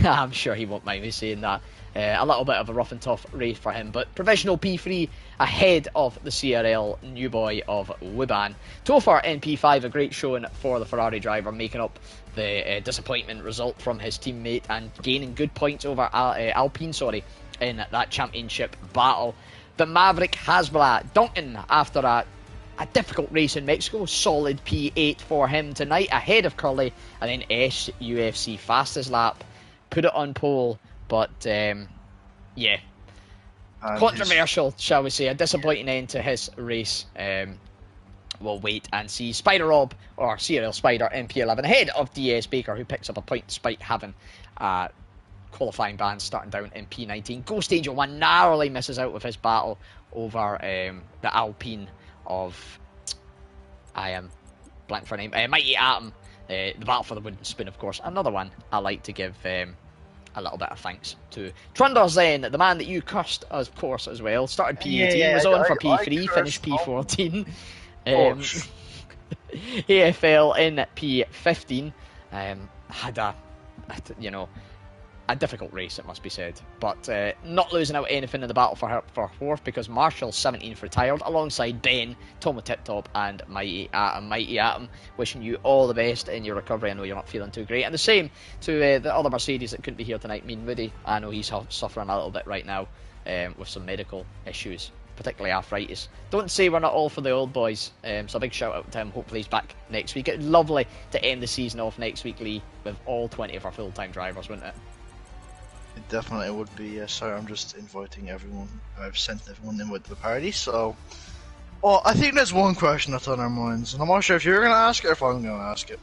Speaker 1: I'm sure he won't mind me saying that. A little bit of a rough and tough race for him, but provisional P3 ahead of the CRL new boy of Wuban. Topher in P5, a great showing for the Ferrari driver, making up the disappointment result from his teammate and gaining good points over Alpine in that championship battle. The Maverick Hasbulla, Duncan, after a difficult race in Mexico, solid P8 for him tonight, ahead of Curly, and then SUFC fastest lap, put it on pole, but yeah, controversial, shall we say, a disappointing end to his race. We'll wait and see. Spider Rob, or CRL Spider, in P11, ahead of DS Baker, who picks up a point despite having qualifying bans starting down in P19. Ghost Angel 1 narrowly misses out with his battle over the Alpine of, I am blank for a name, Mighty Atom. The battle for the wooden spoon, of course, another one I like to give a little bit of thanks to. Trunders then, the man that you cursed, of course, as well, started P18, was on for P3, finished P14. AFL in P15, had a difficult race, it must be said, but not losing out anything in the battle for fourth, because Marshall 17th retired alongside Ben, Tomo Tip Top, and Mighty Atom. Mighty Atom, wishing you all the best in your recovery. I know you're not feeling too great, and the same to the other Mercedes that couldn't be here tonight, Mean Moody. I know he's suffering a little bit right now with some medical issues, particularly arthritis. Don't say we're not all for the old boys, so a big shout out to him. Hopefully he's back next week. It'd be lovely to end the season off next week, Lee, with all 20 of our full-time drivers, wouldn't it?
Speaker 2: It definitely would be. Sorry, I'm just inviting everyone. I've sent everyone in with the party, so... Well, I think there's one question that's on our minds, and I'm not sure if you're going to ask it or if I'm going to ask it.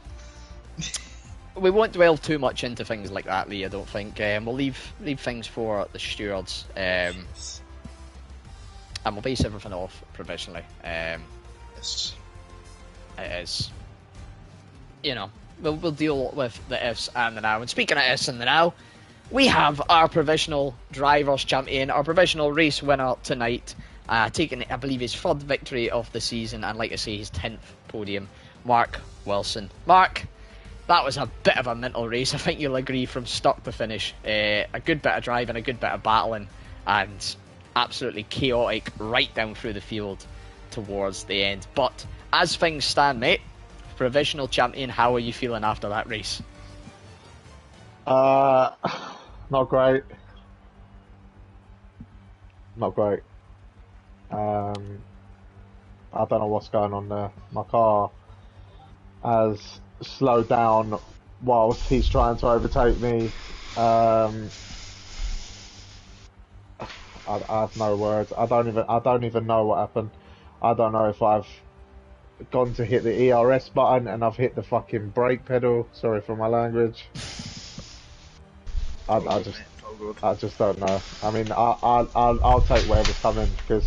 Speaker 1: We won't dwell too much into things like that, Lee, I don't think. We'll leave things for the stewards. And we'll base everything off provisionally.
Speaker 2: Yes.
Speaker 1: It is. We'll deal with the ifs and the now. And speaking of ifs and the now, we have our provisional drivers champion, our provisional race winner tonight, taking, I believe, his third victory of the season, and like I say, his 10th podium, Mark Wilson. Mark, that was a bit of a mental race. I think you'll agree, from start to finish. A good bit of driving, a good bit of battling, and absolutely chaotic right down through the field towards the end. But as things stand, mate, provisional champion, how are you feeling after that race?
Speaker 3: Not great. Not great. I don't know what's going on there. My car has slowed down whilst he's trying to overtake me. I have no words. I don't even know what happened. I don't know if I've gone to hit the ERS button and I've hit the fucking brake pedal. Sorry for my language. I just don't know. I mean, I'll take whatever's coming because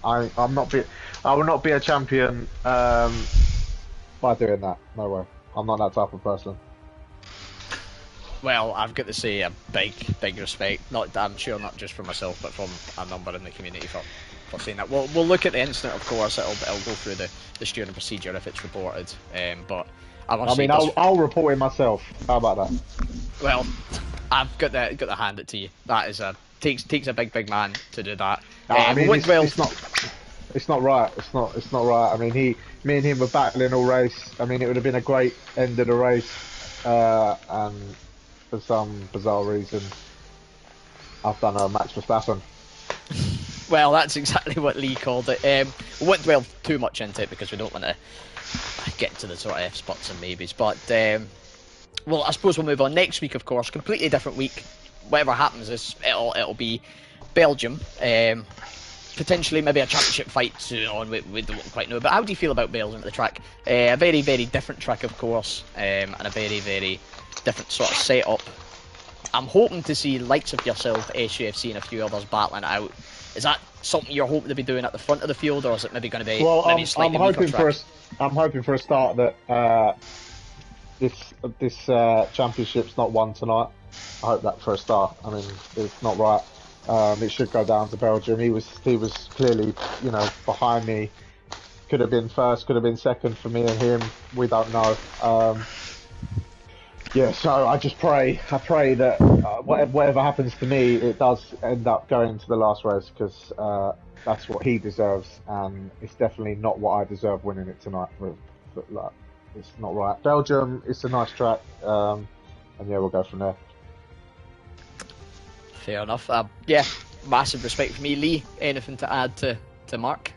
Speaker 3: I will not be a champion by doing that. No way. I'm not that type of person.
Speaker 1: Well, I've got to say a big respect. I'm sure not just for myself, but from a number in the community for saying that. We'll look at the incident, of course. It'll go through the steering procedure if it's reported. But
Speaker 3: I'll report it myself. How about that?
Speaker 1: Well, I've got to hand it to you. That is takes a big man to do that.
Speaker 3: I mean, it's not right. It's not right. I mean, me and him were battling all race. I mean, it would have been a great end of the race, and for some bizarre reason, I've done a match for Staffen.
Speaker 1: Well, that's exactly what Lee called it. We won't dwell too much into it because we don't want to get to the sort of F spots and maybes. But well, I suppose we'll move on. Next week, of course, completely different week. Whatever happens is it'll be Belgium. Potentially maybe a championship fight soon on, we don't quite know. But how do you feel about Belgium at the track? A very, very different track, of course, and a very, very different sort of setup. I'm hoping to see likes of yourself, SUFC, and a few others battling it out. Is that something you're hoping to be doing at the front of the field, or is it maybe going to be maybe slightly weaker track?
Speaker 3: I'm hoping for a start that this championship's not won tonight. I hope that for a start. I mean, it's not right. It should go down to Belgium. He was clearly, behind me. Could have been first, could have been second for me and him. We don't know. Yeah, so I just pray. I pray that whatever happens to me, it does end up going to the last race because that's what he deserves, and it's definitely not what I deserve winning it tonight. But, it's not right. Belgium, it's a nice track, and yeah, we'll go from there.
Speaker 1: Fair enough. Yeah, massive respect for me. Lee, anything to add to Mark?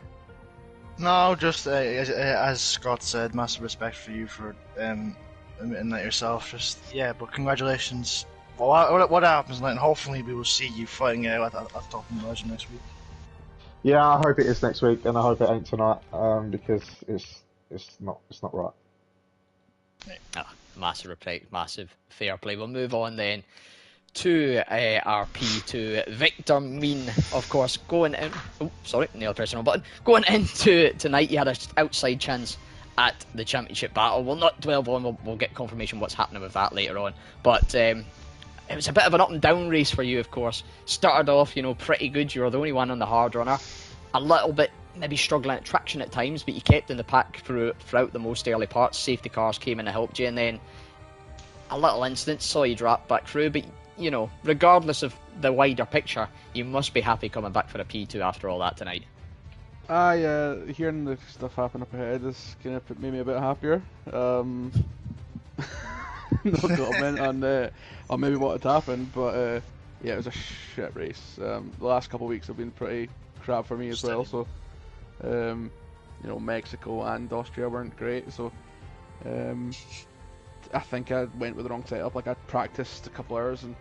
Speaker 2: No, just as Scott said, massive respect for you for admitting that yourself. Just but congratulations. What happens tonight, and hopefully we will see you fighting out at top of the division next week.
Speaker 3: Yeah, I hope it is next week, and I hope it ain't tonight, because it's not right.
Speaker 1: Massive respect, massive fair play. We'll move on then to RP, to Victor Mean, of course, going in. Oh, sorry, nail pressing on button. Going into tonight, you had an outside chance at the championship battle. We'll not dwell on. We'll get confirmation what's happening with that later on. But it was a bit of an up and down race for you, of course. Started off, pretty good. You were the only one on the hard runner. A little bit maybe struggling at traction at times, but you kept in the pack throughout the most early parts. Safety cars came in and helped you, and then a little incident saw you drop back through. But regardless of the wider picture, you must be happy coming back for a P2 after all that tonight.
Speaker 4: Hearing the stuff happen up ahead has kind of made me a bit happier. No comment on maybe what had happened, but yeah, it was a shit race. The last couple of weeks have been pretty crap for me as well. So, Mexico and Austria weren't great. So, I think I went with the wrong setup. Like, I practiced a couple hours and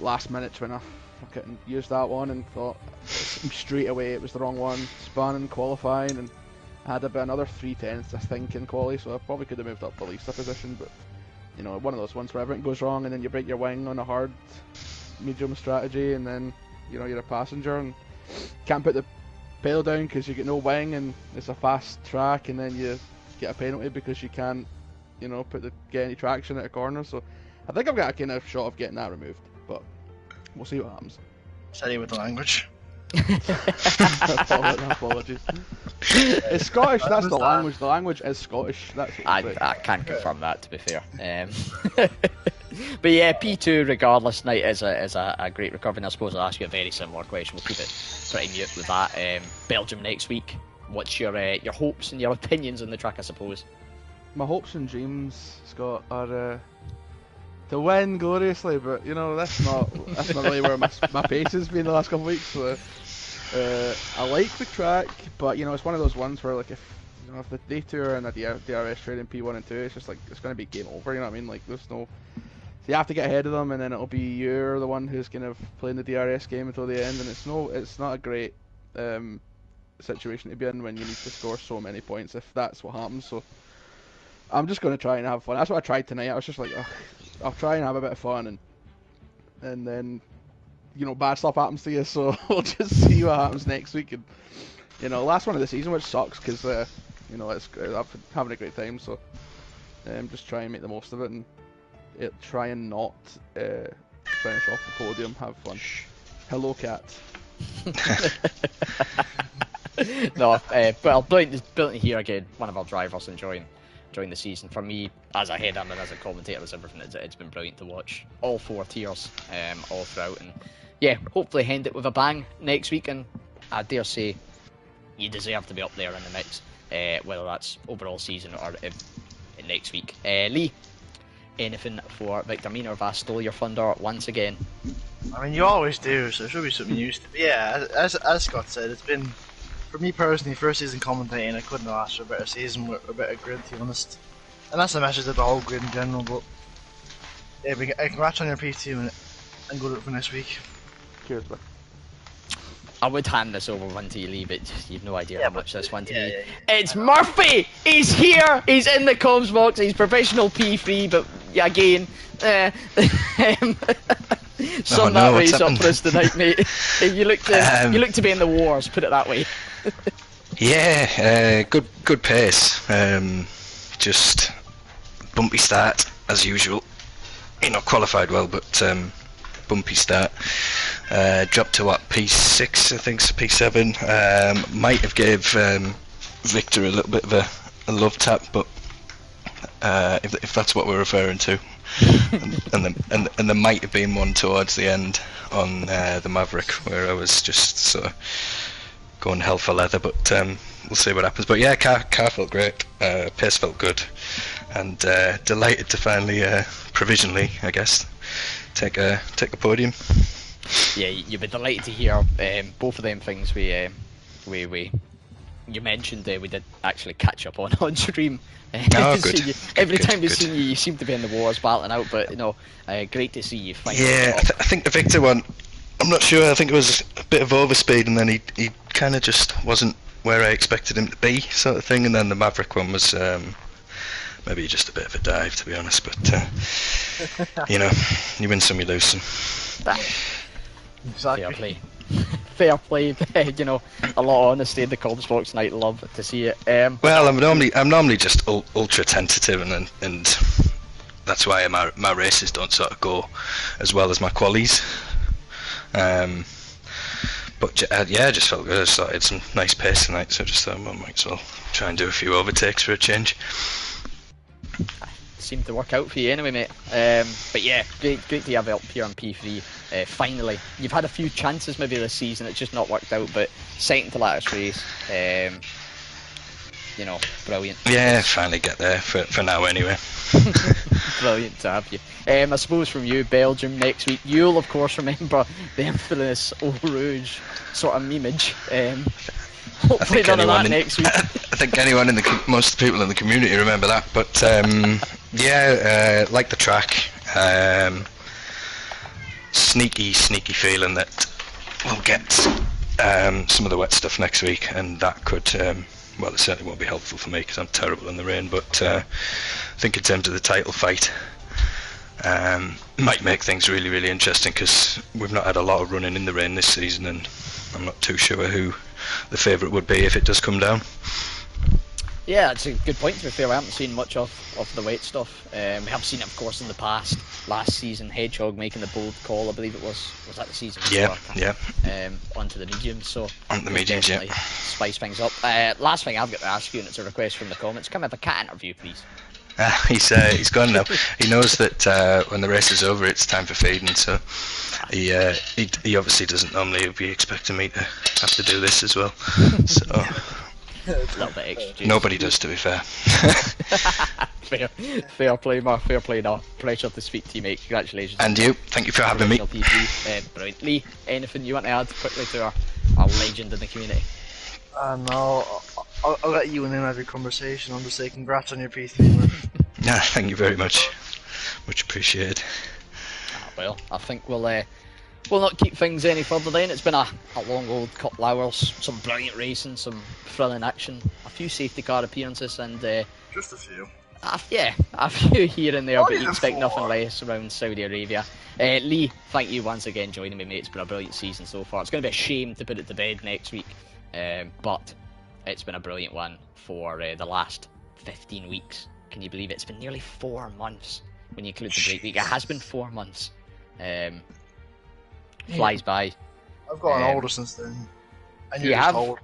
Speaker 4: last minute when I fucking used that one and thought straight away it was the wrong one. Spun in qualifying and I had about another 3/10 I think in quali, so I probably could have moved up the least a position, but one of those ones where everything goes wrong and then you break your wing on a hard medium strategy and then you're a passenger and can't put the pedal down because you get no wing and it's a fast track, and then you get a penalty because you can't get any traction at a corner. So I think I've got a kind of shot of getting that removed, but we'll see what happens.
Speaker 2: Steady with the language.
Speaker 4: Apologies. It's Scottish, that's the language. The language is Scottish. That's what
Speaker 1: I can confirm that, to be fair. But yeah, P2 regardless night is a great recovery. And I suppose I'll ask you a very similar question. We'll keep it pretty mute with that. Belgium next week. What's your hopes and your opinions on the track, I suppose?
Speaker 4: My hopes and dreams, Scott, are to win gloriously, but you know that's not really where my pace has been the last couple of weeks. So I like the track, but you know it's one of those ones where like if the day tour and the DRS trading P1 and 2, it's just like it's going to be game over. You know what I mean? Like there's no. So you have to get ahead of them, and then it'll be you're the one who's kind of playing the DRS game until the end, and it's not a great situation to be in when you need to score so many points if that's what happens. So I'm just going to try and have fun. That's what I tried tonight. I was just like, I'll try and have a bit of fun, and then bad stuff happens to you. So we'll just see what happens next week. And last one of the season, which sucks because it's I'm having a great time. So just try and make the most of it and try and not finish off the podium. Have fun. Hello, cat.
Speaker 1: No, well, brilliant to hear again. One of our drivers enjoying the season. For me, as a head and as a commentator, as everything, it's been brilliant to watch all 4 tiers, all throughout, and yeah, hopefully end it with a bang next week. And I dare say, you deserve to be up there in the mix, whether that's overall season or next week. Lee, anything for Victor Mina? Have I stole your thunder once again?
Speaker 2: I mean, you always do, so it should be something used to. But yeah, as Scott said, it's been, for me personally, first season commentating, I couldn't have asked for a better season with a better grid, to be honest. And that's the message of the whole grid in general, but yeah, congrats on your P2 and go to it for next week.
Speaker 4: Cheers, bud.
Speaker 1: I would hand this over one to you, Lee, but you've no idea how much this one to me.
Speaker 2: Yeah.
Speaker 1: It's Murphy! He's here! He's in the comms box, he's professional P3, but again, some that race up for us tonight, mate. You look to be in the wars, put it that way.
Speaker 5: Yeah, good pace. Just bumpy start as usual. Qualified well, but bumpy start. Dropped to P6, I think, so P7. Might have gave Victor a little bit of a love tap, but if that's what we're referring to. and there might have been one towards the end on the Maverick where I was just sort of going hell for leather, but we'll see what happens. But yeah, car felt great, pace felt good, and delighted to finally provisionally, I guess, take a podium.
Speaker 1: Yeah, you'll be delighted to hear both of them things you mentioned. We did actually catch up on stream.
Speaker 5: Oh, good.
Speaker 1: Every time we've seen you seem to be in the wars battling out, but great to see you finally.
Speaker 5: Yeah, I think the Victor one, I'm not sure, I think it was a bit of overspeed, and then he kind of just wasn't where I expected him to be, sort of thing, and then the Maverick one was maybe just a bit of a dive, to be honest, but you win some, you lose some.
Speaker 2: Exactly.
Speaker 1: Fair play. Fair play. A lot of honesty in the comms box tonight. Love to see it.
Speaker 5: Well, I'm normally just ultra tentative, and that's why my races don't sort of go as well as my qualies. But yeah, I just felt good. I started some nice pace tonight, so I just thought, well, might as well try and do a few overtakes for a change.
Speaker 1: Seemed to work out for you anyway, mate. But yeah, great to have it up here on P3. Finally, you've had a few chances maybe this season, it's just not worked out, but second to last race, brilliant.
Speaker 5: Yeah, finally get there for now anyway.
Speaker 1: Brilliant to have you. I suppose from you, Belgium next week, you'll of course remember the infamous Eau Rouge sort of memeage. Hopefully none of that next week.
Speaker 5: I think anyone most people in the community remember that, but yeah, like the track. Sneaky feeling that we'll get some of the wet stuff next week, and that could, well, it certainly won't be helpful for me because I'm terrible in the rain, but I think in terms of the title fight, might make things really, really interesting because we've not had a lot of running in the rain this season, and I'm not too sure who the favourite would be if it does come down.
Speaker 1: Yeah, that's a good point, to be fair. We haven't seen much of the wet stuff. We have seen it, of course, in the past. Last season, Hedgehog making the bold call, I believe it was that the season before?
Speaker 5: Yeah.
Speaker 1: Onto the mediums, so
Speaker 5: on the mediums, yeah.
Speaker 1: Spice things up. Last thing I've got to ask you, and it's a request from the comments, can we have a cat interview, please?
Speaker 5: He's gone now. He knows that when the race is over, it's time for feeding. So he obviously doesn't normally be expecting me to have to do this as well. So
Speaker 1: A little bit extra.
Speaker 5: nobody does, to be fair.
Speaker 1: fair play, Mark. Fair play. No pressure to speak to you, mate. Congratulations.
Speaker 5: And you, thank you for having me.
Speaker 1: Brilliant. Lee, anything you want to add quickly to our legend in the community?
Speaker 2: No, I'll let you in every conversation. I'll just say congrats on your P3 win.
Speaker 5: Nah, thank you very much. Much appreciated.
Speaker 1: Well, I think we'll not keep things any further then. It's been a long old couple hours, some brilliant racing, some thrilling action, a few safety car appearances, and
Speaker 2: Just a few.
Speaker 1: a few here and there,
Speaker 2: Not
Speaker 1: but you
Speaker 2: even
Speaker 1: expect
Speaker 2: 4.
Speaker 1: nothing less around Saudi Arabia. Lee, thank you once again joining me, mate. It's been a brilliant season so far. It's going to be a shame to put it to bed next week, but it's been a brilliant one for the last 15 weeks. Can you believe it? It's been nearly 4 months when you include the break week. It has been 4 months. Flies by.
Speaker 2: I've gotten older since then. And
Speaker 1: You
Speaker 2: you're just
Speaker 1: have?
Speaker 2: old.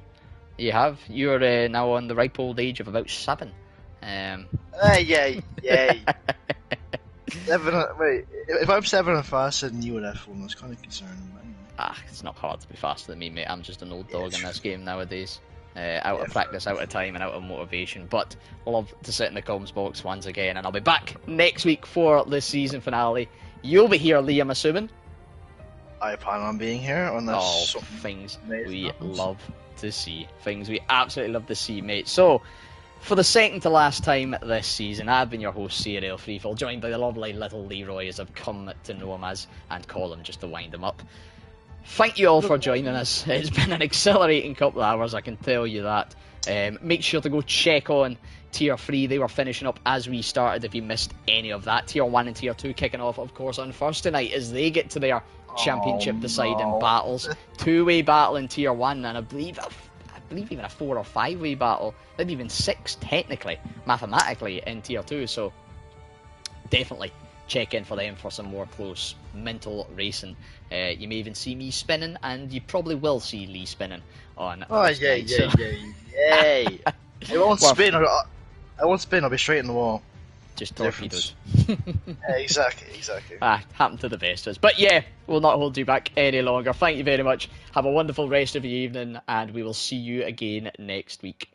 Speaker 1: You have. You're now on the ripe old age of about 7.
Speaker 2: Yeah. 7, wait, if I'm 7 and faster than you in F1, that's kind of concerning.
Speaker 1: It's not hard to be faster than me, mate. I'm just an old dog in this game nowadays. Out of practice, out of time, and out of motivation. But love to sit in the comms box once again, and I'll be back next week for the season finale. You'll be here, Lee, I'm assuming.
Speaker 2: I plan on being here unless
Speaker 1: Things
Speaker 2: amazing
Speaker 1: we
Speaker 2: happens.
Speaker 1: love to see. Things we absolutely love to see, mate. So, for the second to last time this season, I've been your host, CRL Freefall, joined by the lovely little Leroy, as I've come to know him as, and call him just to wind him up. Thank you all for joining us. It's been an exhilarating couple of hours, I can tell you that. Make sure to go check on Tier 3. They were finishing up as we started if you missed any of that. Tier 1 and Tier 2 kicking off, of course, on Thursday night as they get to their championship deciding battles. 2-way battle in Tier 1, and I believe even a 4 or 5-way battle. Maybe even 6 technically, mathematically, in Tier 2. So definitely check in for them for some more close mental racing. You may even see me spinning, and you probably will see Lee spinning on
Speaker 2: yay. I won't spin. I won't spin, I'll be straight in the wall.
Speaker 1: Just torpedoes.
Speaker 2: Exactly.
Speaker 1: Happened to the best of us. But yeah, we'll not hold you back any longer. Thank you very much. Have a wonderful rest of your evening, and we will see you again next week.